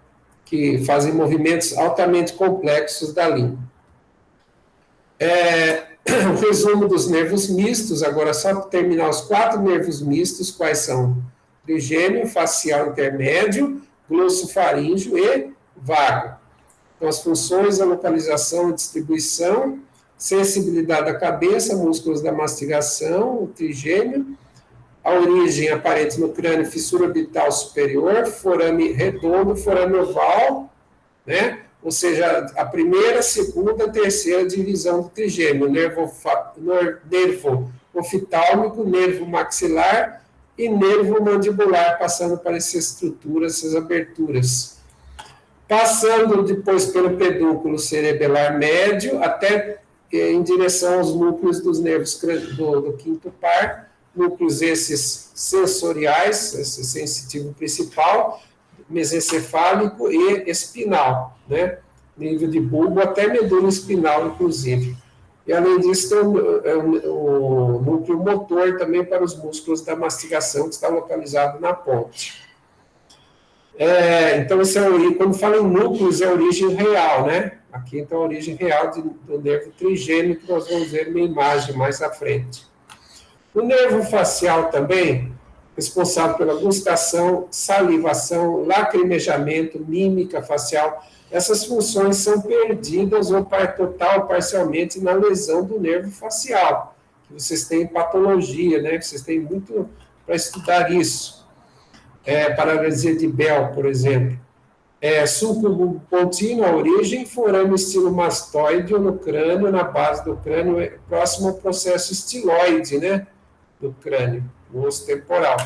que fazem movimentos altamente complexos da língua. O resumo dos nervos mistos, agora só para terminar os 4 nervos mistos, quais são? Trigêmeo, facial intermédio, glossofaríngeo e vago. Então, as funções, a localização, a distribuição, sensibilidade da cabeça, músculos da mastigação, o trigêmeo, a origem aparente no crânio, fissura orbital superior, forame redondo, forame oval, né? Ou seja, a primeira, segunda, terceira divisão do trigêmeo, nervo oftalmico, nervo maxilar e nervo mandibular, passando para essas estruturas, essas aberturas. Passando depois pelo pedúnculo cerebelar médio, até em direção aos núcleos dos nervos do quinto par, núcleos esses sensoriais, esse sensitivo principal, mesencefálico e espinal, né? Nível de bulbo até medula espinal, inclusive. E, além disso, tem o núcleo motor também para os músculos da mastigação, que está localizado na ponte. Então, quando fala em núcleos, é a origem real, né? Aqui, então, a origem real do nervo trigêmeo, que nós vamos ver uma imagem mais à frente. O nervo facial também, responsável pela gustação, salivação, lacrimejamento, mímica facial. Essas funções são perdidas ou total ou parcialmente na lesão do nervo facial, que vocês têm patologia, né? Vocês têm muito para estudar isso. Paralisia de Bell, por exemplo. Sulco contínuo, a origem, forame estilomastoide no crânio, na base do crânio, próximo ao processo estiloide, né? Do crânio, no osso temporal.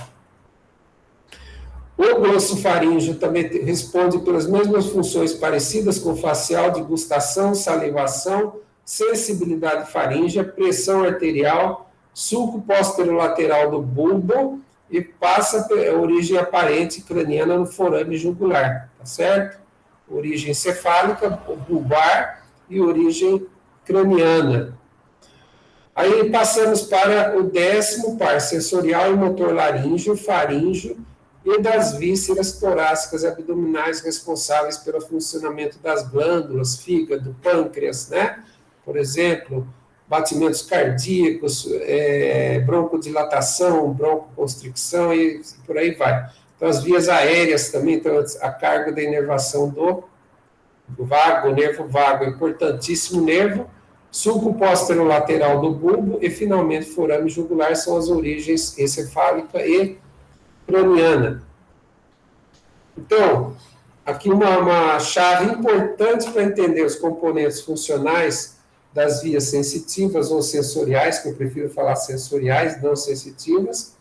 O glossofaríngeo também responde pelas mesmas funções parecidas com o facial de gustação, salivação, sensibilidade faríngea, pressão arterial, sulco posterolateral do bulbo e passa a origem aparente craniana no forame jugular, tá certo? Origem cefálica, bulbar e origem craniana. Aí passamos para o 10º par, sensorial e motor laríngeo, faríngeo, e das vísceras torácicas e abdominais responsáveis pelo funcionamento das glândulas, fígado, pâncreas, né? Por exemplo, batimentos cardíacos, broncodilatação, broncoconstricção e por aí vai. Então, as vias aéreas também, então, a carga da inervação do vago, nervo vago, importantíssimo nervo, sulco posterolateral do bulbo e, finalmente, forame jugular são as origens encefálica e craniana. Então, aqui uma chave importante para entender os componentes funcionais das vias sensitivas ou sensoriais, que eu prefiro falar sensoriais, não sensitivas,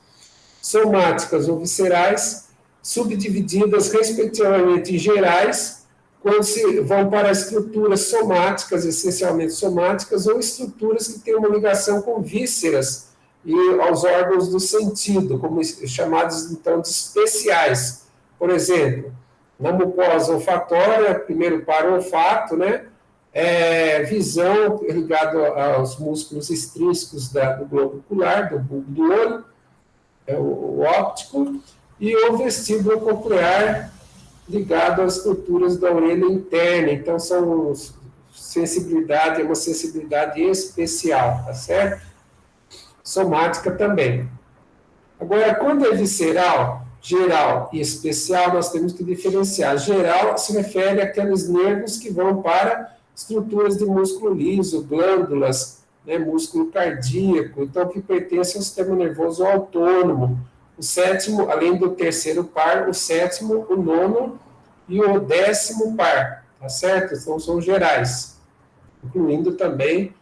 somáticas ou viscerais, subdivididas respectivamente em gerais, quando se vão para estruturas somáticas, essencialmente somáticas, ou estruturas que têm uma ligação com vísceras e aos órgãos do sentido, como chamados, então, de especiais. Por exemplo, na mucosa olfatória, primeiro par olfato, né? Visão ligado aos músculos extrínsecos do globo ocular, do bulbo do olho, o óptico, e o vestíbulo coclear ligado às estruturas da orelha interna. Então, são sensibilidade, é uma sensibilidade especial, tá certo? Somática também. Agora, quando é visceral, geral e especial, nós temos que diferenciar. Geral se refere àqueles nervos que vão para estruturas de músculo liso, glândulas, né, músculo cardíaco, então que pertence ao sistema nervoso autônomo. O 7º, além do 3º par, o 7º, o 9º e o 10º par, tá certo? Então, são gerais, incluindo também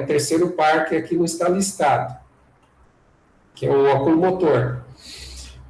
o 3º par, que aqui não está listado, que é o oculomotor,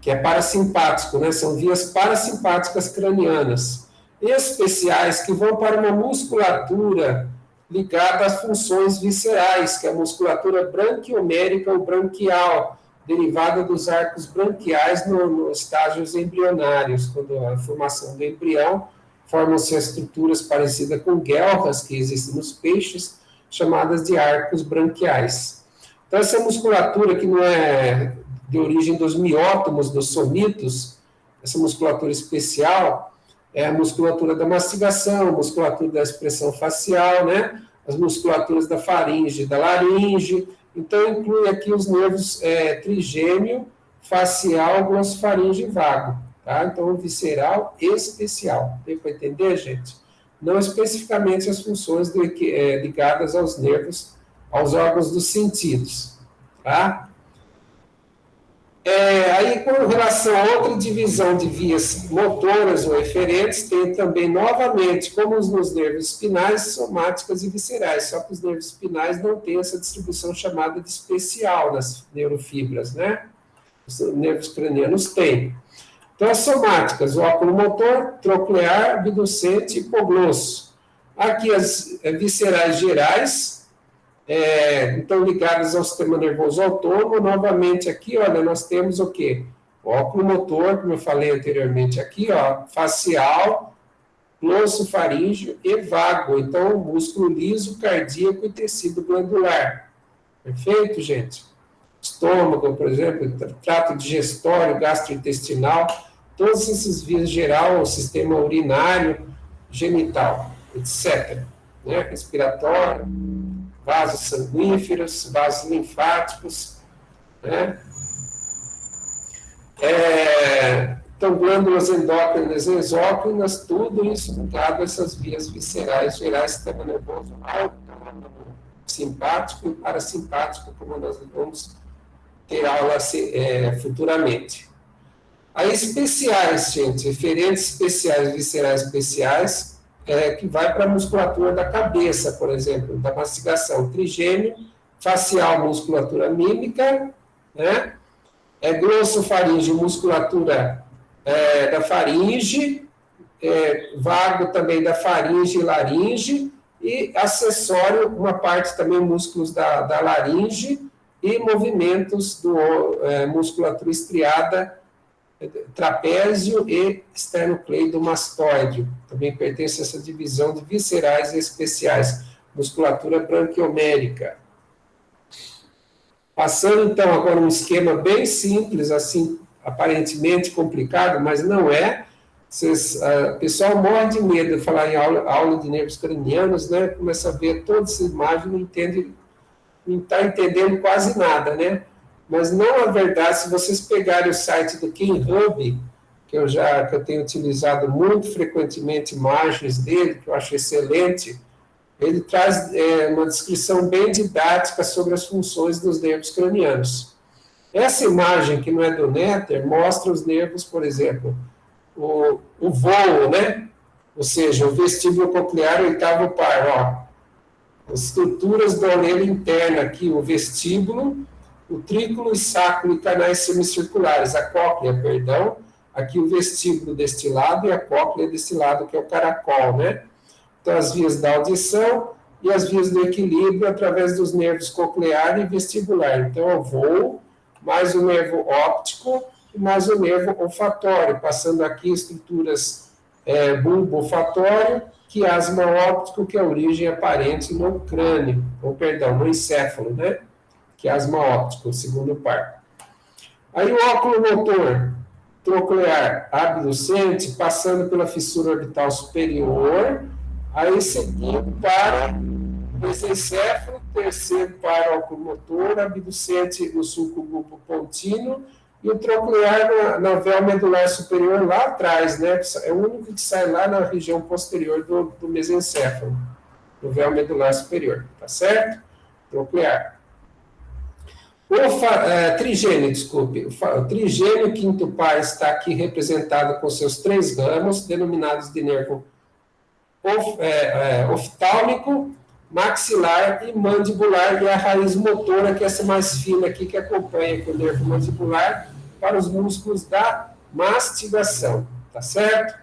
que é parasimpático, né? São vias parasimpáticas cranianas, especiais, que vão para uma musculatura ligada às funções viscerais, que é a musculatura branquiomérica ou branquial, derivada dos arcos branquiais nos estágios embrionários, quando a formação do embrião, formam-se as estruturas parecidas com guelras que existem nos peixes, chamadas de arcos branquiais. Então, essa musculatura que não é de origem dos miótomos, dos somitos, essa musculatura especial, é a musculatura da mastigação, a musculatura da expressão facial, né? As musculaturas da faringe, da laringe. Então, inclui aqui os nervos trigêmeo, facial, glossofaringe e vago. Tá? Então, visceral e especial. Deu para entender, gente? Não especificamente as funções ligadas aos nervos, aos órgãos dos sentidos. Tá? Aí, com relação a outra divisão de vias motoras ou eferentes, tem também, novamente, como nos nervos espinais, somáticas e viscerais, só que os nervos espinais não têm essa distribuição chamada de especial nas neurofibras, né? Os nervos cranianos têm. Então, as somáticas, o oculomotor, troclear, abducente e hipoglosso. Aqui, as viscerais gerais, então, ligadas ao sistema nervoso autônomo. Novamente, aqui, olha, nós temos o quê? O oculomotor, como eu falei anteriormente aqui, ó, facial, glossofaríngeo e vago. Então, músculo liso, cardíaco e tecido glandular. Perfeito, gente? Estômago, por exemplo, trato digestório, gastrointestinal, todas essas vias geral, o sistema urinário, genital, etc. Né? Respiratório, vasos sanguíferos, vasos linfáticos, né? Então, glândulas endócrinas e exócrinas, tudo isso ligado a essas vias viscerais gerais, sistema nervoso autônomo, simpático e parasimpático, como nós vamos ter aula futuramente. Aí, especiais, gente, referentes especiais, viscerais especiais, que vai para a musculatura da cabeça, por exemplo, da mastigação, trigêmeo, facial, musculatura mímica, né? Glossofaríngeo, musculatura da faringe, vago também da faringe e laringe, e acessório, uma parte também, músculos da laringe, e movimentos do musculatura estriada, trapézio e esternocleidomastoide. Também pertence a essa divisão de viscerais e especiais, musculatura branquiomérica. Passando, então, agora um esquema bem simples, assim, aparentemente complicado, mas não é. O pessoal morre de medo de falar em aula de nervos cranianos, né? Começa a ver toda essa imagem, não está entendendo quase nada, né? Mas não é verdade, se vocês pegarem o site do KinHub, que eu tenho utilizado muito frequentemente imagens dele, que eu acho excelente, ele traz uma descrição bem didática sobre as funções dos nervos cranianos. Essa imagem, que não é do Netter, mostra os nervos, por exemplo, o voo, né? Ou seja, o vestíbulo coclear, oitavo par, ó. As estruturas da orelha interna aqui, o vestíbulo, o trículo, sáculo e canais semicirculares, a cóclea, perdão, aqui o vestíbulo deste lado e a cóclea deste lado, que é o caracol, né? Então, as vias da audição e as vias do equilíbrio através dos nervos coclear e vestibular. Então, é o voo, mais o nervo óptico e mais o nervo olfatório, passando aqui estruturas bulbo olfatório, quiasma óptico, que é a origem aparente no crânio, no encéfalo, né? Quiasma óptico, o segundo par. Aí o oculomotor troclear abducente, passando pela fissura orbital superior, aí seguindo para o mesencéfalo, terceiro para o oculomotor, abducente no sulco bulbo pontino, e o troclear na véu medular superior lá atrás, né? É o único que sai lá na região posterior do mesencéfalo, no véu medular superior, tá certo? Troclear. Trigêmeo, desculpe. O trigêmeo quinto par está aqui representado com seus 3 ramos, denominados de nervo oftálmico, maxilar e mandibular, e a raiz motora, que é essa mais fina aqui, que acompanha aqui o nervo mandibular, para os músculos da mastigação, tá certo?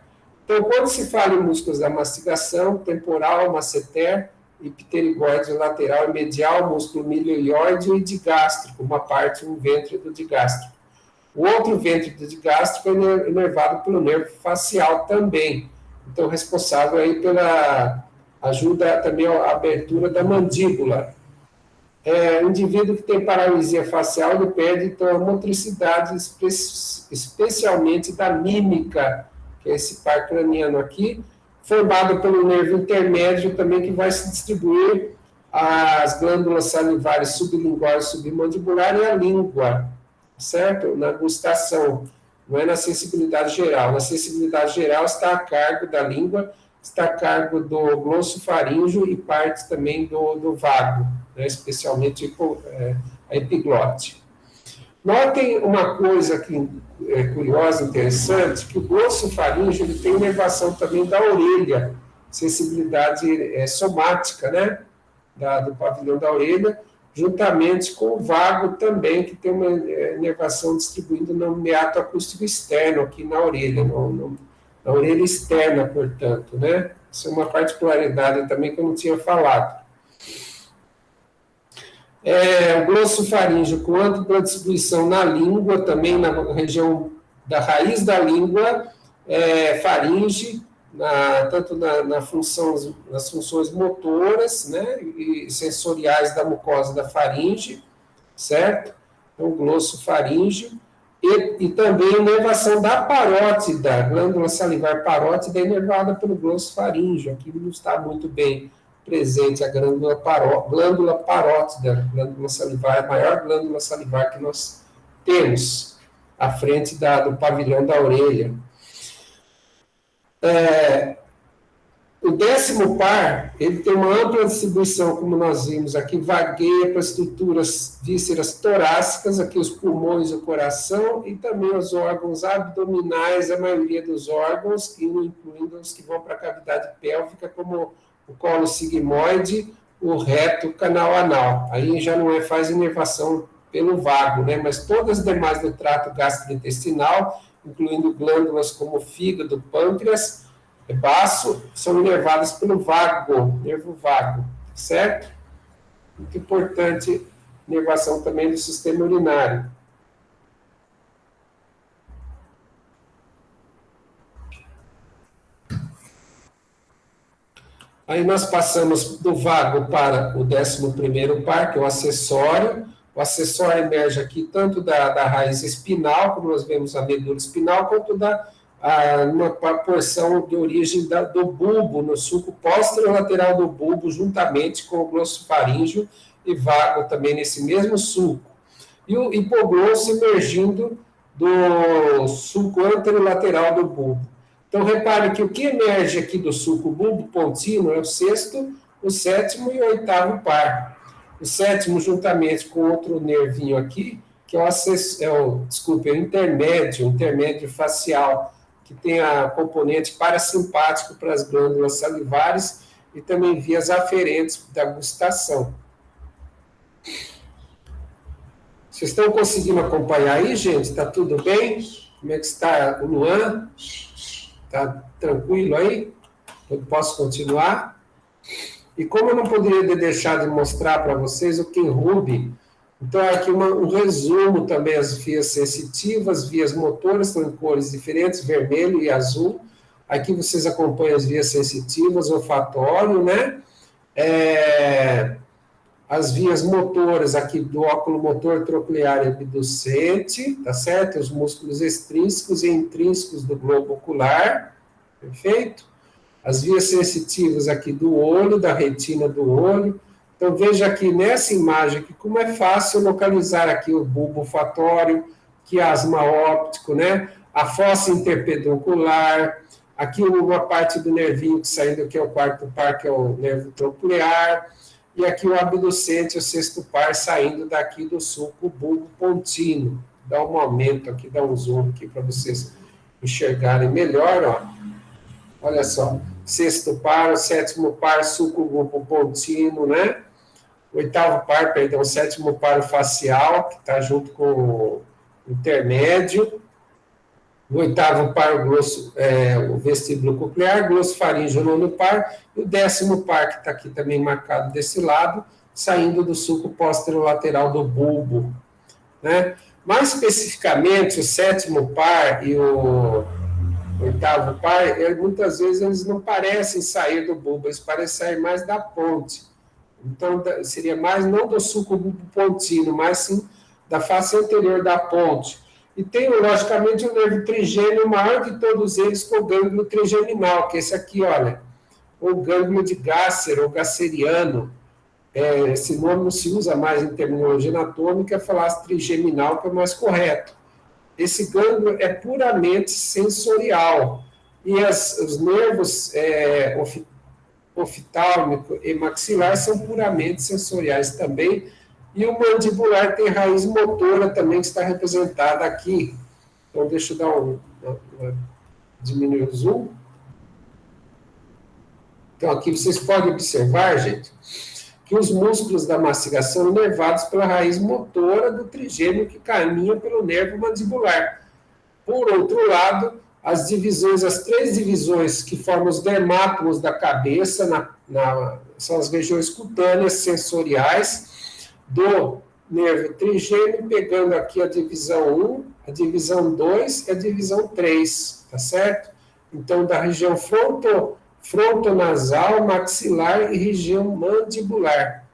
Então, quando se fala em músculos da mastigação, temporal, masseter, e pterigóide lateral e medial, músculo milioide e digástrico, uma parte, um vêntreo digástrico. O outro vêntreo digástrico é inervado pelo nervo facial também, então responsável aí pela ajuda também à abertura da mandíbula. O indivíduo que tem paralisia facial, ele perde então a motricidade, especialmente da mímica, que é esse par craniano aqui, formado pelo nervo intermédio também, que vai se distribuir às glândulas salivares sublingual e submandibular e à língua, certo? Na gustação, não é na sensibilidade geral. Na sensibilidade geral está a cargo da língua, está a cargo do glossofaríngeo e parte também do vago, né? Especialmente a epiglote. Notem uma coisa que curiosa, interessante, que o glossofaríngeo ele tem inervação também da orelha, sensibilidade somática, né? Do pavilhão da orelha, juntamente com o vago também, que tem uma inervação distribuída no meato acústico externo, aqui na orelha, na orelha externa, portanto, né? Isso é uma particularidade também que eu não tinha falado. O glossofaríngeo com ampla distribuição na língua, também na região da raiz da língua, faringe, tanto nas funções motoras, né, e sensoriais da mucosa da faringe, certo? Então, glossofaríngeo, e também inervação da parótida, glândula salivar parótida é inervada pelo glossofaríngeo, aqui não está muito bem presente a glândula parótida, glândula salivar, a maior glândula salivar que nós temos, à frente do pavilhão da orelha. O 10º par, ele tem uma ampla distribuição, como nós vimos aqui, vagueia para estruturas vísceras torácicas, aqui os pulmões, o coração, e também os órgãos abdominais, a maioria dos órgãos, incluindo os que vão para a cavidade pélvica, como o colo sigmoide, o reto, o canal anal. Aí já não faz inervação pelo vago, né? Mas todas as demais do trato gastrointestinal, incluindo glândulas como o fígado, pâncreas, baço, são inervadas pelo vago, nervo vago, certo? Muito importante, inervação também do sistema urinário. Aí nós passamos do vago para o 11º par, que é o acessório. O acessório emerge aqui tanto da raiz espinal, como nós vemos a medula espinal, quanto uma porção de origem do bulbo, no sulco posterolateral do bulbo, juntamente com o glossofaríngeo e vago também nesse mesmo sulco. E o hipoglosso emergindo do sulco anterolateral do bulbo. Então, repare que o que emerge aqui do sulco bulbo pontino é o 6º, o 7º e o 8º par. O 7º, juntamente com outro nervinho aqui, que é o intermédio facial, que tem a componente parasimpático para as glândulas salivares e também vias aferentes da gustação. Vocês estão conseguindo acompanhar aí, gente? Está tudo bem? Como é que está o Luan? Está tranquilo aí? Eu posso continuar? E como eu não poderia deixar de mostrar para vocês o Kinhruby, então aqui um resumo também as vias sensitivas, vias motoras, estão em cores diferentes, vermelho e azul. Aqui vocês acompanham as vias sensitivas, olfatório, né? As vias motoras aqui do óculo motor troclear e abducente, tá certo? Os músculos extrínsecos e intrínsecos do globo ocular, perfeito? As vias sensitivas aqui do olho, da retina do olho. Então, veja aqui nessa imagem aqui, como é fácil localizar aqui o bulbo olfatório, quiasma óptico, né? A fossa interpeduncular, aqui uma parte do nervinho que saindo, que é o 4º par, que é o nervo troclear, e aqui o abducente, o 6º par, saindo daqui do sulco bulbo pontino. Dá um aumento aqui, dá um zoom aqui para vocês enxergarem melhor, ó. Olha só, 6º par, o 7º par, sulco bulbo pontino, né? O 8º par, perdão, o 7º par facial, que está junto com o intermédio. O oitavo par, o vestíbulo coclear, glossofaríngeo, o nono par, e o 10º par, que está aqui também marcado desse lado, saindo do sulco posterolateral do bulbo, né? Mais especificamente, o 7º par e o 8º par, muitas vezes eles não parecem sair do bulbo, eles parecem sair mais da ponte. Então, seria mais não do sulco bulbo pontino, mas sim da face anterior da ponte. E tem, logicamente, o nervo trigêmeo, o maior de todos eles, que é o gânglio trigeminal, que é esse aqui, olha, o gânglio de Gasser, ou gasseriano. Esse nome não se usa mais em terminologia anatômica, é falar trigeminal, que é mais correto. Esse gânglio é puramente sensorial, e os nervos oftálmico e maxilar são puramente sensoriais também, e o mandibular tem raiz motora também, que está representada aqui. Então, deixa eu dar diminuir o zoom. Então, aqui vocês podem observar, gente, que os músculos da mastigação são inervados pela raiz motora do trigêmeo que caminha pelo nervo mandibular. Por outro lado, as três divisões que formam os dermátomos da cabeça são as regiões cutâneas sensoriais do nervo trigêmeo, pegando aqui a divisão 1, a divisão 2 e a divisão 3, tá certo? Então, da região frontonasal, maxilar e região mandibular.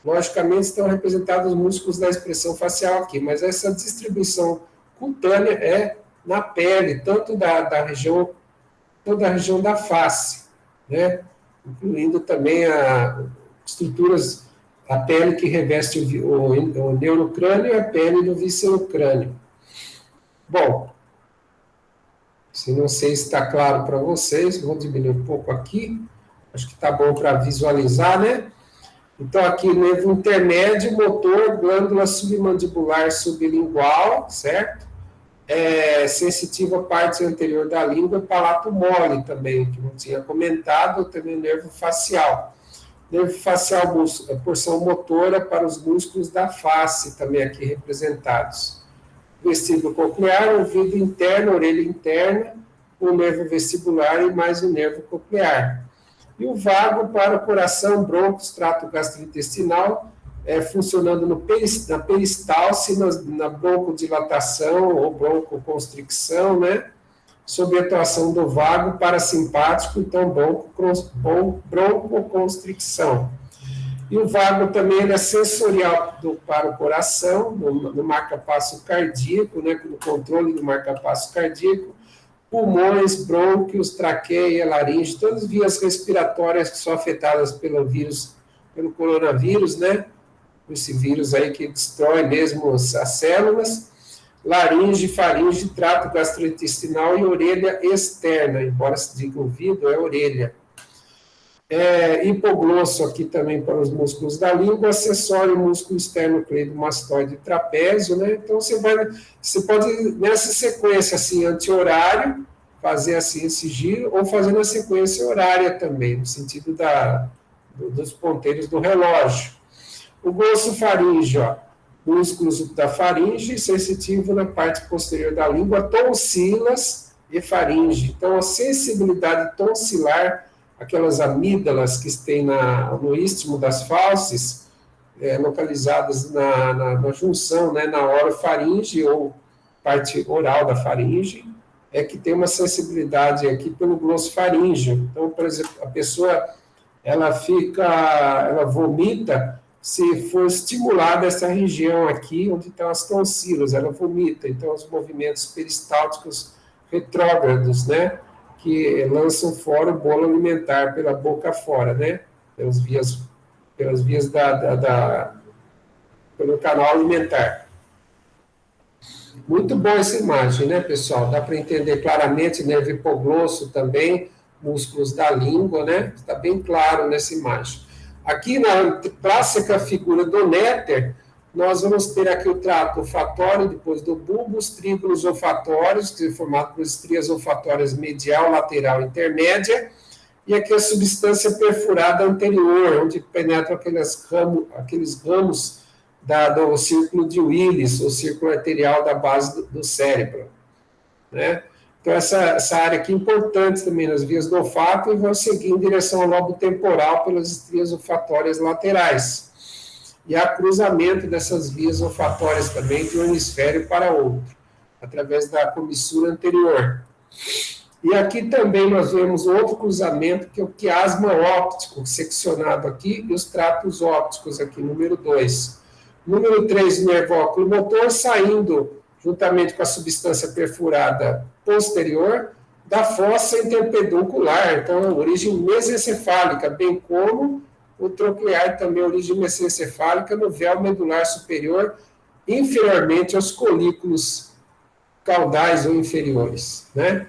Logicamente, estão representados os músculos da expressão facial aqui, mas essa distribuição cutânea é na pele, tanto toda a região da face, né? Incluindo também estruturas, a pele que reveste o neurocrânio e a pele do viscerocrânio. Bom, se não sei se está claro para vocês, vou diminuir um pouco aqui, acho que está bom para visualizar, né? Então, aqui, nervo intermédio, motor, glândula submandibular sublingual, certo? Sensitivo à parte anterior da língua, palato mole também, que não tinha comentado, também o nervo facial. Nervo facial, porção motora para os músculos da face, também aqui representados. Vestíbulo coclear, ouvido interno, orelha interna, o nervo vestibular e mais o nervo coclear. E o vago para o coração, brônquio, trato gastrointestinal, funcionando na peristalse, na broncodilatação ou broncoconstricção, né? Sob a atuação do vago parasimpático, então broncoconstricção. E o vago também é sensorial para o coração, no marca-passo cardíaco, né? No controle do marca-passo cardíaco, pulmões, brônquios, traqueia, laringe, todas as vias respiratórias que são afetadas pelo coronavírus, né? Esse vírus aí que destrói mesmo as células, laringe, faringe, trato gastrointestinal e orelha externa, embora se diga ouvido, é orelha. Hipoglosso aqui também para os músculos da língua, acessório, músculo externo, cleidomastoide e trapézio, né? Então, você pode, nessa sequência, assim, anti-horário, fazer assim esse giro, ou fazer na sequência horária também, no sentido dos ponteiros do relógio. O glossofaríngeo, ó, músculos da faringe, sensitivo na parte posterior da língua, tonsilas e faringe. Então, a sensibilidade tonsilar, aquelas amígdalas que tem no istmo das fauces, localizadas na junção, né, na orofaringe ou parte oral da faringe, que tem uma sensibilidade aqui pelo glossofaríngeo. Então, por exemplo, a pessoa, ela vomita se for estimulada essa região aqui, onde estão as tonsilas, ela vomita. Então, os movimentos peristálticos retrógrados, né, que lançam fora o bolo alimentar pela boca fora, né, pelas vias pelo canal alimentar. Muito boa essa imagem, né, pessoal? Dá para entender claramente, nervo hipoglosso também, músculos da língua, né? Está bem claro nessa imagem. Aqui na clássica figura do néter, nós vamos ter aqui o trato olfatório, depois do bulbo, os tríbulos olfatórios, que são formados por estrias olfatórias medial, lateral e intermédia, e aqui a substância perfurada anterior, onde penetram aqueles ramos do círculo de Willis, o círculo arterial da base do cérebro, né? Então, essa área aqui é importante também nas vias do olfato e vão seguir em direção ao lobo temporal pelas estrias olfatórias laterais. E há cruzamento dessas vias olfatórias também de um hemisfério para outro, através da comissura anterior. E aqui também nós vemos outro cruzamento, que é o quiasma óptico, seccionado aqui, e os tratos ópticos aqui, número 2. Número 3, o nervo oculomotor, saindo juntamente com a substância perfurada posterior da fossa interpeduncular, então origem mesencefálica, bem como o troclear também origem mesencefálica no véu medular superior, inferiormente aos colículos caudais ou inferiores, né?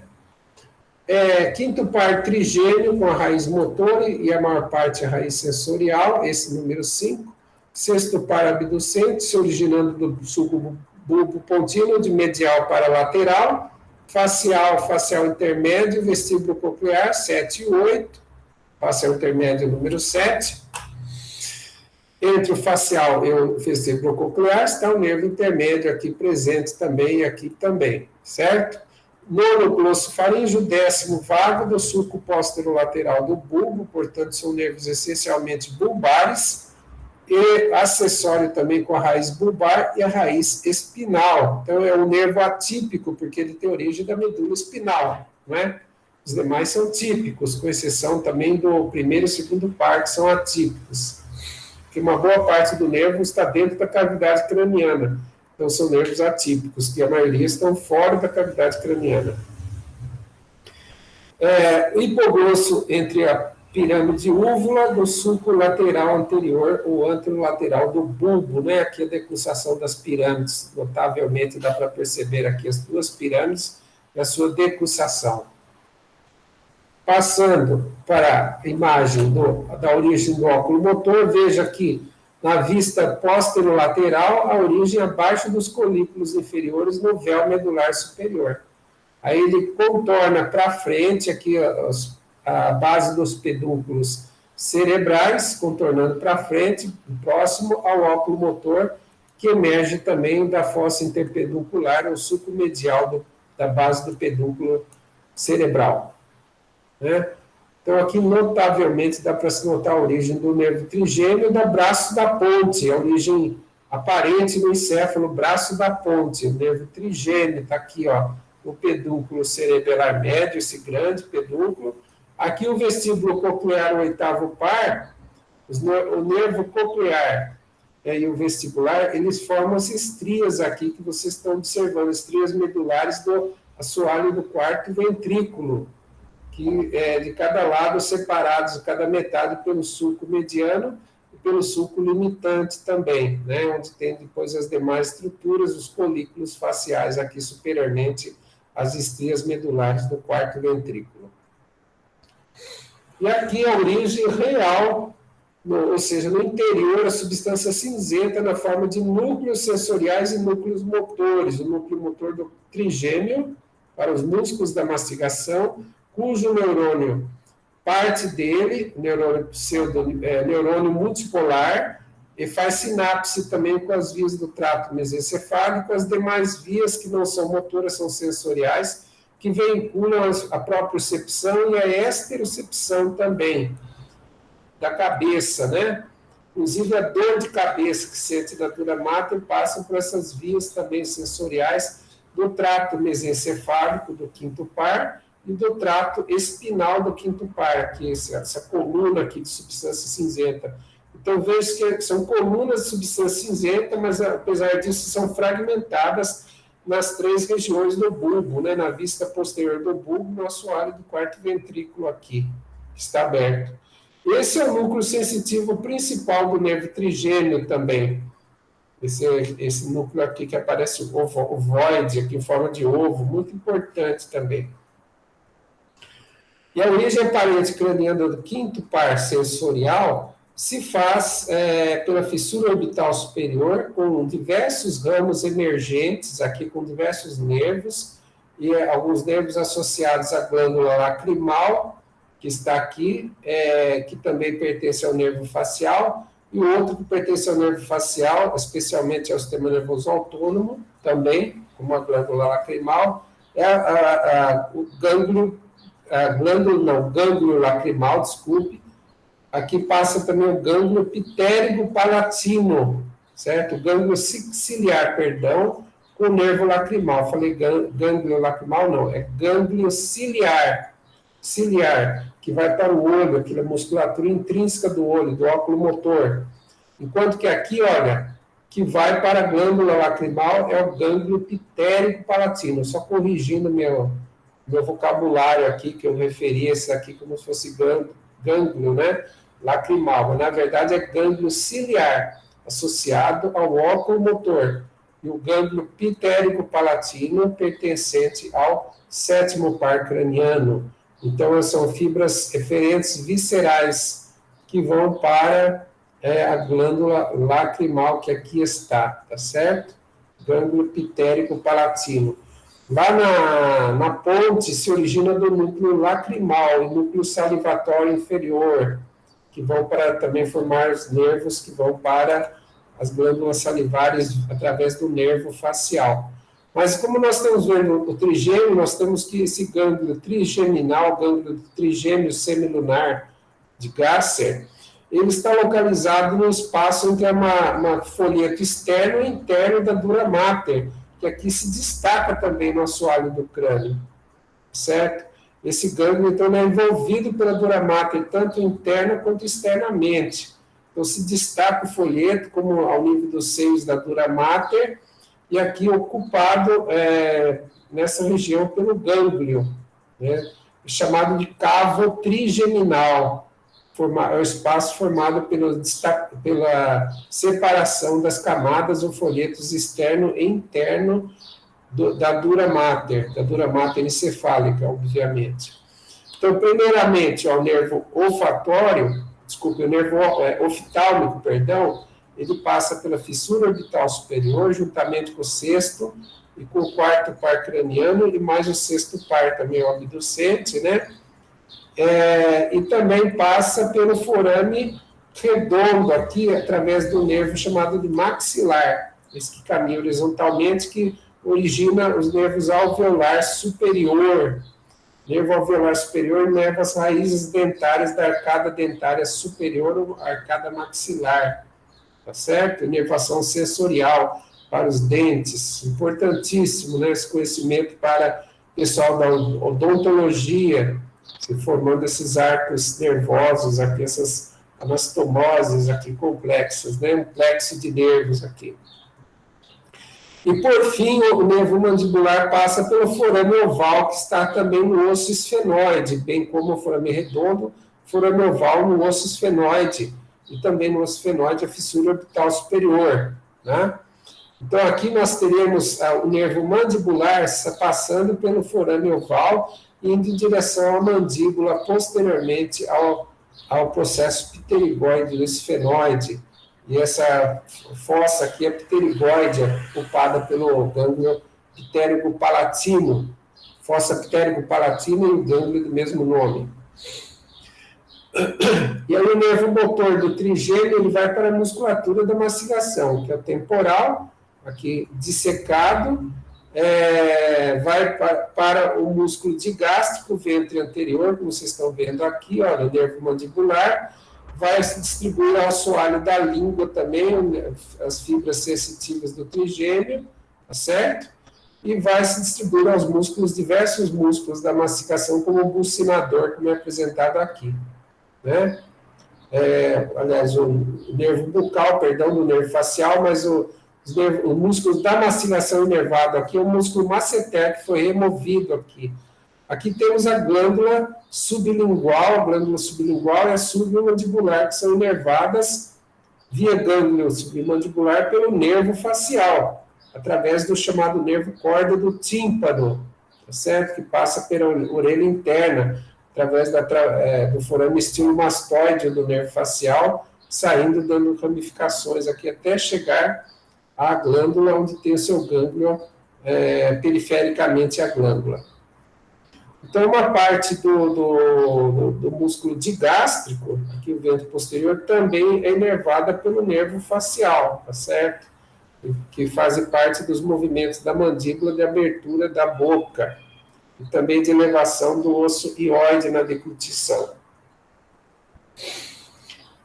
Quinto par trigêmeo com a raiz motora e a maior parte a raiz sensorial, esse número 5. Sexto par abducente, se originando do sulco bulbo contínuo de medial para lateral, facial intermédio, vestíbulo coclear, 7 e 8, facial intermédio número 7. Entre o facial e o vestíbulo coclear está o nervo intermédio aqui presente também e aqui também, certo? Nono glossofaríngeo, 10º vago do sulco posterolateral do bulbo, portanto são nervos essencialmente bulbares, e acessório também com a raiz bulbar e a raiz espinal. Então, é um nervo atípico, porque ele tem origem da medula espinal, não é? Os demais são típicos, com exceção também do primeiro e segundo par, que são atípicos. Porque uma boa parte do nervo está dentro da cavidade craniana. Então, são nervos atípicos, que a maioria estão fora da cavidade craniana. O hipoglosso entre a pirâmide úvula do sulco lateral anterior ou anterolateral do bulbo, né? Aqui a decussação das pirâmides, notavelmente dá para perceber aqui as duas pirâmides e a sua decussação. Passando para a imagem da origem do óculo motor, veja aqui na vista posterolateral a origem abaixo dos colículos inferiores no véu medular superior. Aí ele contorna para frente aqui a base dos pedúnculos cerebrais, contornando para frente, próximo ao óculo motor, que emerge também da fossa interpeduncular, ou sulco medial da base do pedúnculo cerebral, né? Então, aqui, notavelmente, dá para se notar a origem do nervo trigêmeo da braço da ponte, a origem aparente no encéfalo, braço da ponte, o nervo trigêmeo, está aqui, ó, o pedúnculo cerebelar médio, esse grande pedúnculo. Aqui o vestíbulo coclear, o oitavo par, o nervo coclear e o vestibular, eles formam as estrias aqui que vocês estão observando, estrias medulares do assoalho do quarto ventrículo, que de cada lado separados, cada metade pelo sulco mediano e pelo sulco limitante também, né, onde tem depois as demais estruturas, os colículos faciais aqui superiormente, as estrias medulares do quarto ventrículo. E aqui a origem real, ou seja, no interior, a substância cinzenta na forma de núcleos sensoriais e núcleos motores. O núcleo motor do trigêmeo, para os músculos da mastigação, cujo neurônio, parte dele, neurônio multipolar, e faz sinapse também com as vias do trato mesencefálico, as demais vias que não são motoras, são sensoriais, que vinculam a propriocepção e a esterocepção também, da cabeça, né? Inclusive a dor de cabeça que sente na dura mater passa por essas vias também sensoriais do trato mesencefálico do quinto par e do trato espinal do quinto par, que é essa coluna aqui de substância cinzenta. Então, vejo que são colunas de substância cinzenta, mas apesar disso são fragmentadas nas três regiões do bulbo, né? Na vista posterior do bulbo, no assoalho do quarto ventrículo aqui, está aberto. Esse é o núcleo sensitivo principal do nervo trigêmeo também. Esse núcleo aqui que aparece o ovoide, aqui em forma de ovo, muito importante também. E a origem aparente craniana do quinto par sensorial se faz pela fissura orbital superior, com diversos ramos emergentes, aqui com diversos nervos, e alguns nervos associados à glândula lacrimal, que está aqui, que também pertence ao nervo facial, e outro que pertence ao nervo facial, especialmente ao sistema nervoso autônomo, também, como a glândula lacrimal, é o gânglio, gânglio lacrimal, desculpe. Aqui passa também o gânglio pitérigo palatino, certo? O gânglio ciliar, perdão, com o nervo lacrimal. Falei gânglio lacrimal, não, é gânglio ciliar, que vai para o olho, aquela musculatura intrínseca do olho, do óculo motor. Enquanto que aqui, olha, que vai para a glândula lacrimal é o gânglio pitérico palatino. Só corrigindo meu vocabulário aqui, que eu referi esse aqui como se fosse gânglio, né? Lacrimal, mas na verdade é gânglio ciliar, associado ao óculo motor. E o gânglio pitérico palatino, pertencente ao 7º par craniano. Então, são fibras referentes viscerais que vão para a glândula lacrimal, que aqui está, tá certo? Gânglio pitérico palatino. Lá na ponte se origina do núcleo lacrimal e núcleo salivatório inferior, que vão para também formar os nervos que vão para as glândulas salivares através do nervo facial. Mas como nós estamos vendo o trigêmeo, nós temos que esse gânglio trigeminal, gânglio trigêmeo semilunar de Gasser, ele está localizado no espaço entre uma folheto externo e interno da dura mater, que aqui se destaca também no assoalho do crânio, certo? Esse gânglio, então, é envolvido pela dura mater, tanto interna quanto externamente. Então, se destaca o folheto, como ao nível dos seios da dura mater, e aqui ocupado nessa região pelo gânglio, né, chamado de cavo trigeminal. É o espaço formado pela separação das camadas ou folhetos externo e interno da dura mater encefálica, obviamente. Então, primeiramente, o nervo olfatório, o nervo oftálmico, perdão, ele passa pela fissura orbital superior, juntamente com o 6º e com o 4º par craniano, e mais o 6º par também, o abducente, né? E também passa pelo forame redondo aqui, através do nervo chamado de maxilar, esse que caminha horizontalmente, que origina os nervos alveolar superior. Nervo alveolar superior inerva as raízes dentárias da arcada dentária superior ou arcada maxilar, tá certo? Inervação sensorial para os dentes, importantíssimo, né, esse conhecimento para o pessoal da odontologia, se formando esses arcos nervosos aqui, essas anastomoses aqui complexas, né, um plexo de nervos aqui. E, por fim, o nervo mandibular passa pelo forame oval, que está também no osso esfenoide, bem como o forame redondo, forame oval no osso esfenoide, e também no osso esfenoide a fissura orbital superior, né? Então, aqui nós teremos o nervo mandibular passando pelo forame oval, indo em direção à mandíbula, posteriormente ao processo pterigoide do esfenoide. E essa fossa aqui é pterigoide, ocupada pelo gânglio pitérico-palatino, fossa pitérico-palatino e o gânglio do mesmo nome. E aí o nervo motor do trigêmeo, ele vai para a musculatura da mastigação, que é o temporal, aqui dissecado, vai para o músculo digástrico, ventre anterior, como vocês estão vendo aqui, olha, o nervo mandibular, vai se distribuir ao assoalho da língua também, as fibras sensitivas do trigêmeo, tá certo? E vai se distribuir aos músculos, diversos músculos da mastigação, como o bucinador, como é apresentado aqui, né? Aliás, o nervo bucal, perdão, do nervo facial, mas os músculos da mastigação inervado aqui é o músculo masseter, que foi removido aqui. Aqui temos a glândula sublingual e a submandibular, que são inervadas via gânglio submandibular pelo nervo facial, através do chamado nervo corda do tímpano, tá certo? Que passa pela orelha interna, através do forame estilomastoide do nervo facial, saindo, dando ramificações aqui, até chegar à glândula, onde tem o seu gânglio perifericamente à glândula. Então, uma parte do músculo digástrico, aqui o ventre posterior, também é inervada pelo nervo facial, tá certo? Que fazem parte dos movimentos da mandíbula de abertura da boca, e também de elevação do osso hioide na deglutição.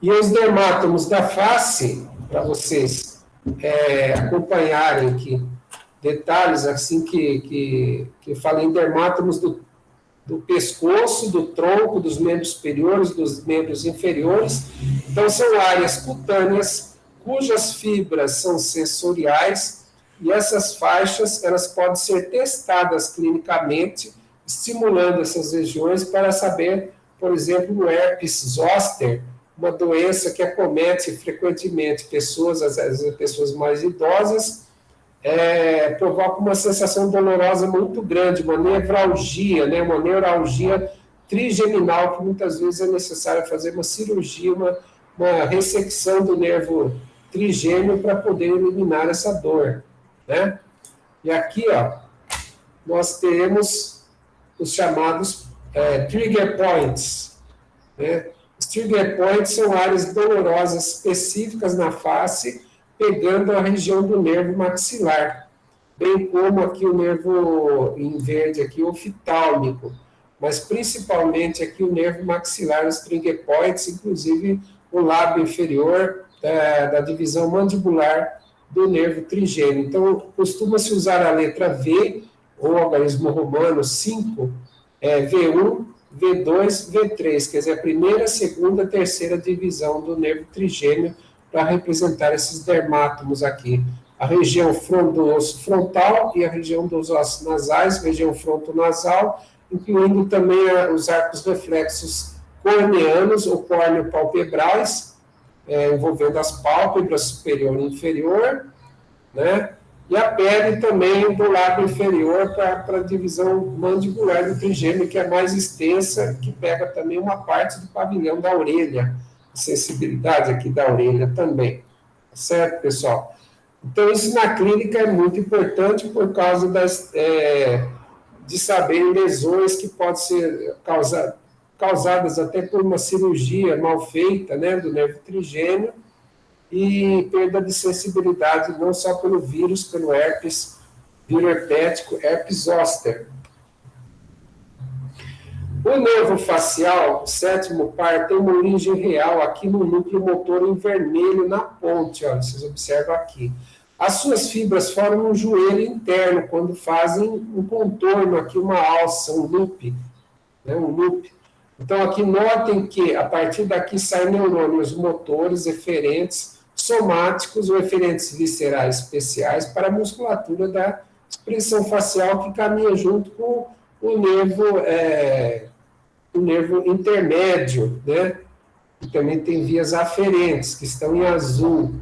E os dermátomos da face, para vocês acompanharem aqui detalhes, assim que eu falei em dermátomos do pescoço, do tronco, dos membros superiores, dos membros inferiores. Então, são áreas cutâneas cujas fibras são sensoriais, e essas faixas elas podem ser testadas clinicamente, estimulando essas regiões para saber, por exemplo, o herpes zoster, uma doença que acomete frequentemente pessoas, às vezes pessoas mais idosas, provoca uma sensação dolorosa muito grande, uma nevralgia, né, uma neuralgia trigeminal, que muitas vezes é necessário fazer uma cirurgia, uma ressecção do nervo trigêmeo para poder eliminar essa dor, né? E aqui, ó, nós temos os chamados trigger points, né? Os trigger points são áreas dolorosas específicas na face, pegando a região do nervo maxilar, bem como aqui o nervo em verde, aqui oftálmico, mas principalmente aqui o nervo maxilar, os trigger points, inclusive o lábio inferior da divisão mandibular do nervo trigêmeo. Então, costuma-se usar a letra V, ou algarismo romano 5, V1, V2, V3, quer dizer, a primeira, segunda, terceira divisão do nervo trigêmeo, para representar esses dermátomos aqui. A região do osso frontal e a região dos ossos nasais, região frontonasal, incluindo também os arcos reflexos corneanos ou córneo-palpebrais, envolvendo as pálpebras superior e inferior, né? E a pele também do lábio inferior para a divisão mandibular do trigêmeo, que é mais extensa, que pega também uma parte do pavilhão da orelha, a sensibilidade aqui da orelha também. Tá certo, pessoal? Então, isso na clínica é muito importante por causa de saber lesões que podem ser causadas até por uma cirurgia mal feita, né, do nervo trigêmeo, e perda de sensibilidade não só pelo vírus, pelo herpes, vírus herpético, herpes zoster. O nervo facial, o sétimo par, tem uma origem real aqui no núcleo motor em vermelho na ponte, olha, vocês observam aqui. As suas fibras formam um joelho interno quando fazem um contorno aqui, uma alça, um loop, né, um loop. Então, aqui notem que a partir daqui saem neurônios motores eferentes somáticos ou eferentes viscerais especiais para a musculatura da expressão facial que caminha junto com o nervo intermédio, né? E também tem vias aferentes, que estão em azul.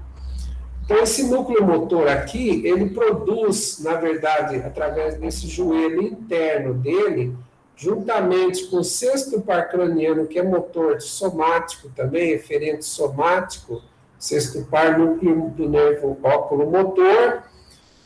Então, esse núcleo motor aqui, ele produz, na verdade, através desse joelho interno dele, juntamente com o sexto par craniano, que é motor somático também, eferente somático, sexto par núcleo do nervo óculo-motor,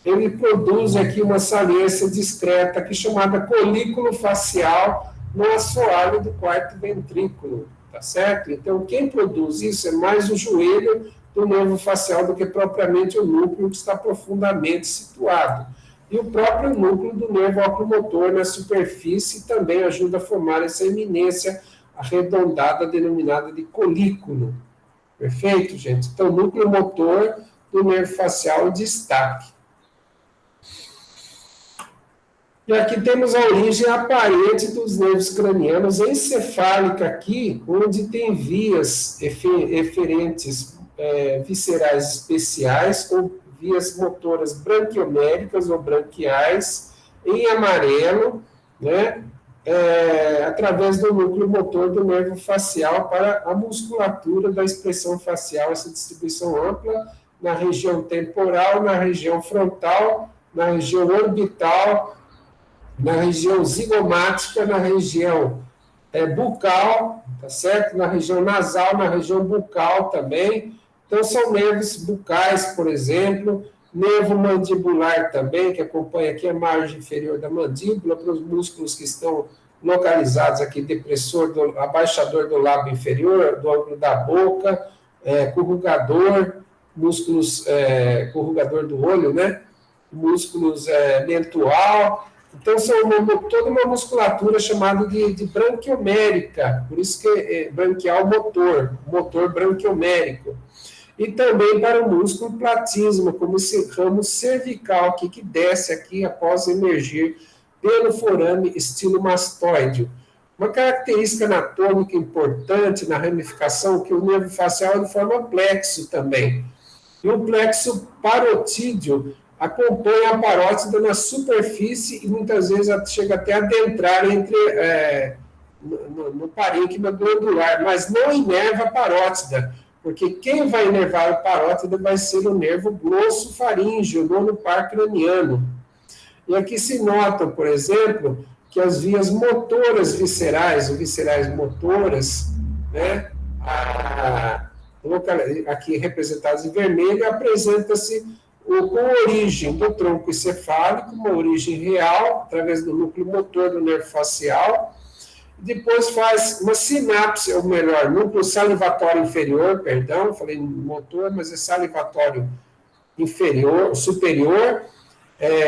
ele produz aqui uma saliência discreta aqui chamada colículo facial no assoalho do quarto ventrículo, tá certo? Então, quem produz isso é mais o joelho do nervo facial do que propriamente o núcleo que está profundamente situado. E o próprio núcleo do nervo oculomotor na superfície também ajuda a formar essa eminência arredondada denominada de colículo. Perfeito, gente? Então, o núcleo motor do nervo facial em destaque. E aqui temos a origem aparente dos nervos cranianos encefálica aqui, onde tem vias eferentes viscerais especiais, ou vias motoras branquioméricas ou branquiais, em amarelo, né, através do núcleo motor do nervo facial para a musculatura da expressão facial, essa distribuição ampla na região temporal, na região frontal, na região orbital, na região zigomática, na região bucal, tá certo? Na região nasal, na região bucal também. Então, são nervos bucais, por exemplo, nervo mandibular também, que acompanha aqui a margem inferior da mandíbula, para os músculos que estão localizados aqui, depressor, abaixador do lábio inferior, do ângulo da boca, corrugador, músculos, corrugador do olho, né? Músculos mentual, Então, toda uma musculatura chamada de branquiomérica, por isso que é branquial motor branquiomérico. E também para o músculo platíssimo, como esse ramo cervical aqui, que desce aqui após emergir pelo forame estilo mastoide. Uma característica anatômica importante na ramificação é que o nervo facial ele forma plexo também. E o plexo parotídeo acompanha a parótida na superfície e muitas vezes chega até a adentrar no parênquima glandular, mas não inerva a parótida, porque quem vai inervar a parótida vai ser o nervo glossofaríngeo, o nono par craniano. E aqui se nota, por exemplo, que as vias motoras viscerais, ou viscerais motoras, né, aqui representadas em vermelho, apresenta-se com origem do tronco encefálico, uma origem real, através do núcleo motor do nervo facial, depois faz uma sinapse, ou melhor, núcleo salivatório inferior, perdão, falei motor, mas é salivatório inferior, superior,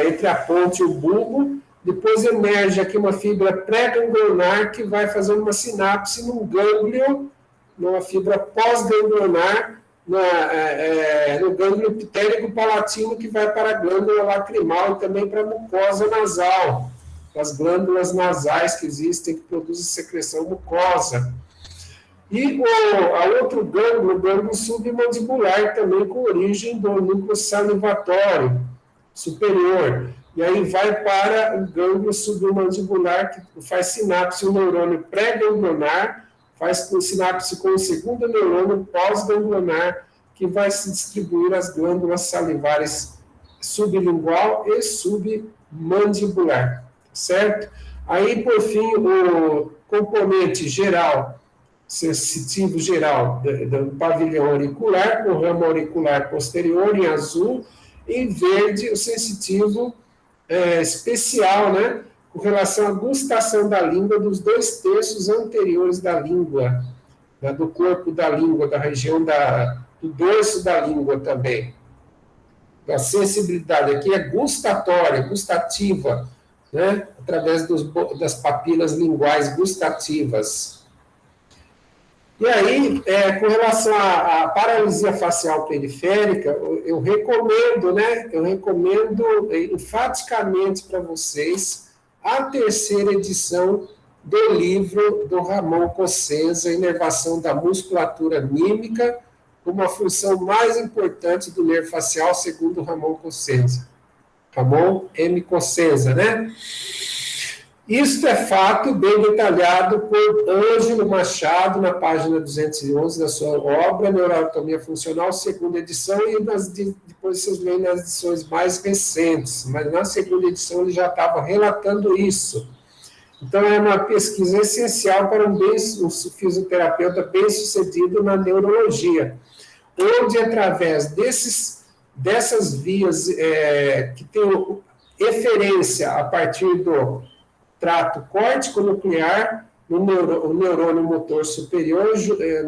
entre a ponte e o bulbo, depois emerge aqui uma fibra pré-ganglionar que vai fazer uma sinapse num gânglio, numa fibra pós-ganglionar, no gânglio epitérico palatino que vai para a glândula lacrimal e também para a mucosa nasal, as glândulas nasais que existem que produzem secreção mucosa. E a outro gânglio, o gânglio submandibular, também com origem do núcleo salivatório superior. E aí vai para o gânglio submandibular, que faz sinapse, o neurônio pré-ganglionar, faz sinapse com o segundo neurônio pós-ganglionar, que vai se distribuir as glândulas salivares sublingual e submandibular, certo? Aí, por fim, o componente geral, sensitivo geral do pavilhão auricular, com o ramo auricular posterior em azul, em verde, o sensitivo especial, né? Com relação à gustação da língua dos 2/3 anteriores da língua, né, do corpo da língua, da região do dorso da língua também. A sensibilidade aqui é gustatória, gustativa, né, através das papilas linguais gustativas. E aí, com relação à paralisia facial periférica, eu recomendo enfaticamente para vocês a terceira edição do livro do Ramon Cossenza, Inervação da Musculatura Mímica, como a função mais importante do nervo facial, segundo Ramon Cossenza. Ramon M. Cossenza, né? Isto é fato bem detalhado por Ângelo Machado, na página 211 da sua obra, Neuroanatomia Funcional, segunda edição, e depois vocês leem nas edições mais recentes, mas na segunda edição ele já estava relatando isso. Então, é uma pesquisa essencial para um fisioterapeuta bem-sucedido na neurologia, onde, através dessas vias que têm eferência a partir do trato córtico-nuclear, o neurônio motor superior,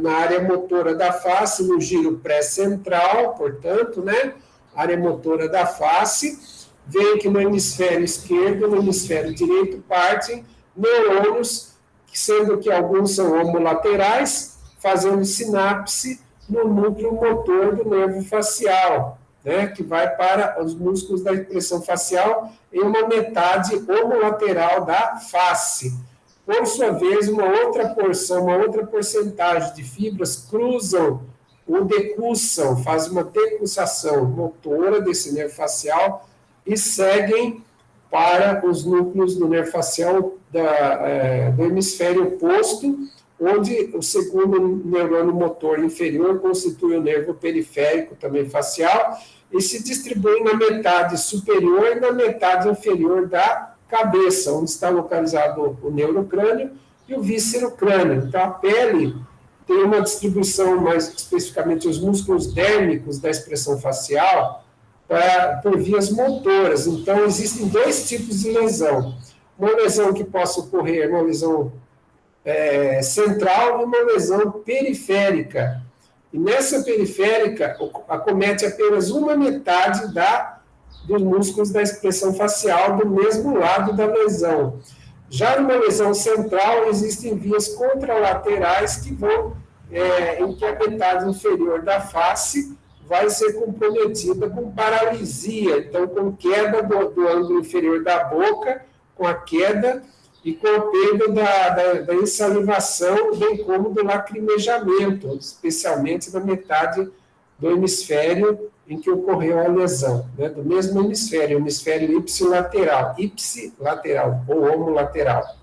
na área motora da face, no giro pré-central, portanto, né, área motora da face, vem que no hemisfério esquerdo e no hemisfério direito partem neurônios, sendo que alguns são homolaterais, fazendo sinapse no núcleo motor do nervo facial, né, que vai para os músculos da expressão facial em uma metade homolateral da face. Por sua vez, uma outra porcentagem de fibras cruzam ou decussam, faz uma decussação motora desse nervo facial e seguem para os núcleos do nervo facial do hemisfério oposto, onde o segundo neurônio motor inferior constitui o nervo periférico, também facial, e se distribui na metade superior e na metade inferior da cabeça, onde está localizado o neurocrânio e o víscerocrânio. Então, a pele tem uma distribuição, mais especificamente os músculos dérmicos da expressão facial, por vias motoras. Então, existem dois tipos de lesão. Uma lesão que possa ocorrer, uma lesão central e uma lesão periférica. E nessa periférica, acomete apenas uma metade da dos músculos da expressão facial do mesmo lado da lesão. Já numa lesão central, existem vias contralaterais que vão, em que a metade inferior da face vai ser comprometida com paralisia, então com queda do ângulo inferior da boca, com a queda e com a perda da ensalivação, bem como do lacrimejamento, especialmente na metade do hemisfério em que ocorreu a lesão, né? Do mesmo hemisfério, hemisfério ipsilateral ou homolateral.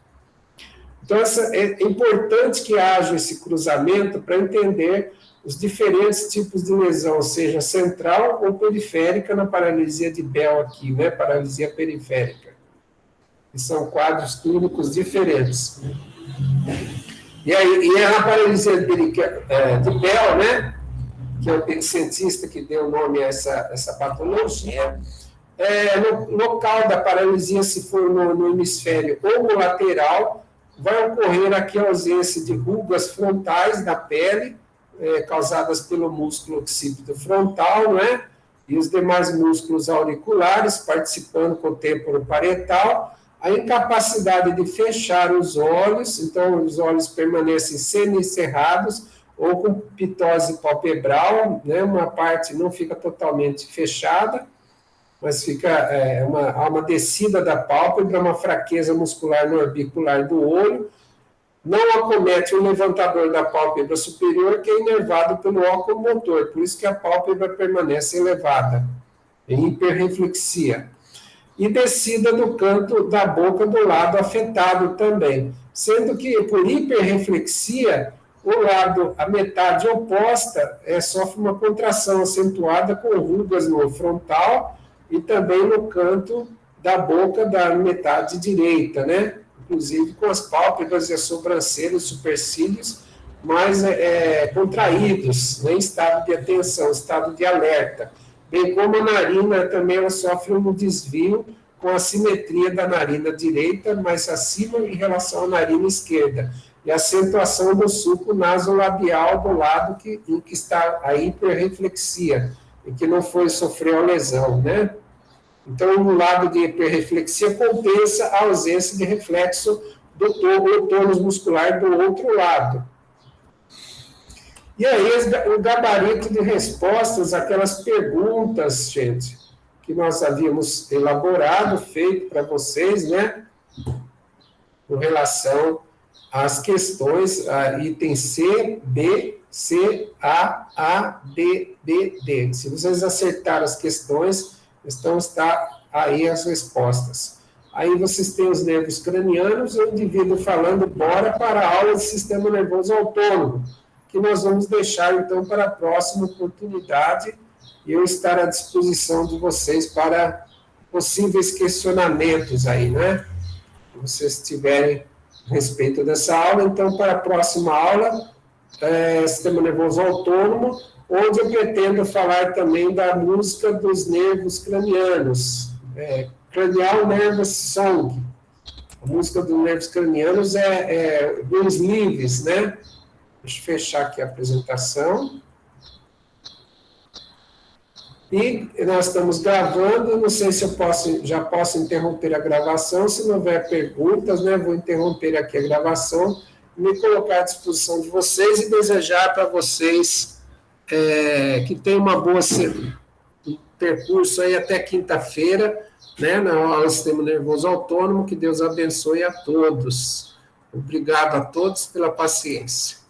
Então, é importante que haja esse cruzamento para entender os diferentes tipos de lesão, seja central ou periférica, na paralisia de Bell aqui, né? Paralisia periférica. Que são quadros clínicos diferentes. E a paralisia de Bell, né? Que é o cientista que deu o nome a essa patologia, no local da paralisia, se for no hemisfério homolateral, vai ocorrer aqui a ausência de rugas frontais da pele, causadas pelo músculo occipito frontal, né? E os demais músculos auriculares participando com o têmporo parietal, a incapacidade de fechar os olhos, então os olhos permanecem semicerrados, ou com pitose palpebral, né? Uma parte não fica totalmente fechada, mas há uma descida da pálpebra, uma fraqueza muscular no orbicular do olho, não acomete o levantador da pálpebra superior, que é inervado pelo óculo motor, por isso que a pálpebra permanece elevada, em hiperreflexia. E descida do canto da boca do lado afetado também, sendo que por hiperreflexia, a metade oposta sofre uma contração acentuada com rugas no frontal e também no canto da boca da metade direita, né? Inclusive com as pálpebras e as sobrancelhas, supercílios mais contraídos, né? Em estado de atenção, estado de alerta. Bem como a narina também ela sofre um desvio com a simetria da narina direita, mais acima em relação à narina esquerda. E a acentuação do sulco nasolabial do lado em que está a hiperreflexia, e que não sofreu a lesão, né? Então, no lado de hiperreflexia compensa a ausência de reflexo do tônus muscular do outro lado. E aí, o gabarito de respostas, aquelas perguntas, gente, que nós havíamos elaborado, feito para vocês, né? Com relação às questões, item C, B, C, A, D, B, D. Se vocês acertaram as questões, então está aí as respostas. Aí vocês têm os nervos cranianos, o indivíduo falando, bora para a aula de sistema nervoso autônomo, que nós vamos deixar, então, para a próxima oportunidade, e eu estar à disposição de vocês para possíveis questionamentos aí, né? Se vocês tiverem a respeito dessa aula, então, para a próxima aula, sistema nervoso autônomo, onde eu pretendo falar também da música dos nervos cranianos, Cranial Nervous Song. A música dos nervos cranianos Greens Leaves, né? Deixa eu fechar aqui a apresentação. E nós estamos gravando, não sei se eu já posso interromper a gravação, se não houver perguntas, né, vou interromper aqui a gravação, me colocar à disposição de vocês e desejar para vocês que tenham uma boa percurso aí até quinta-feira, né, na aula do Sistema Nervoso Autônomo, que Deus abençoe a todos. Obrigado a todos pela paciência.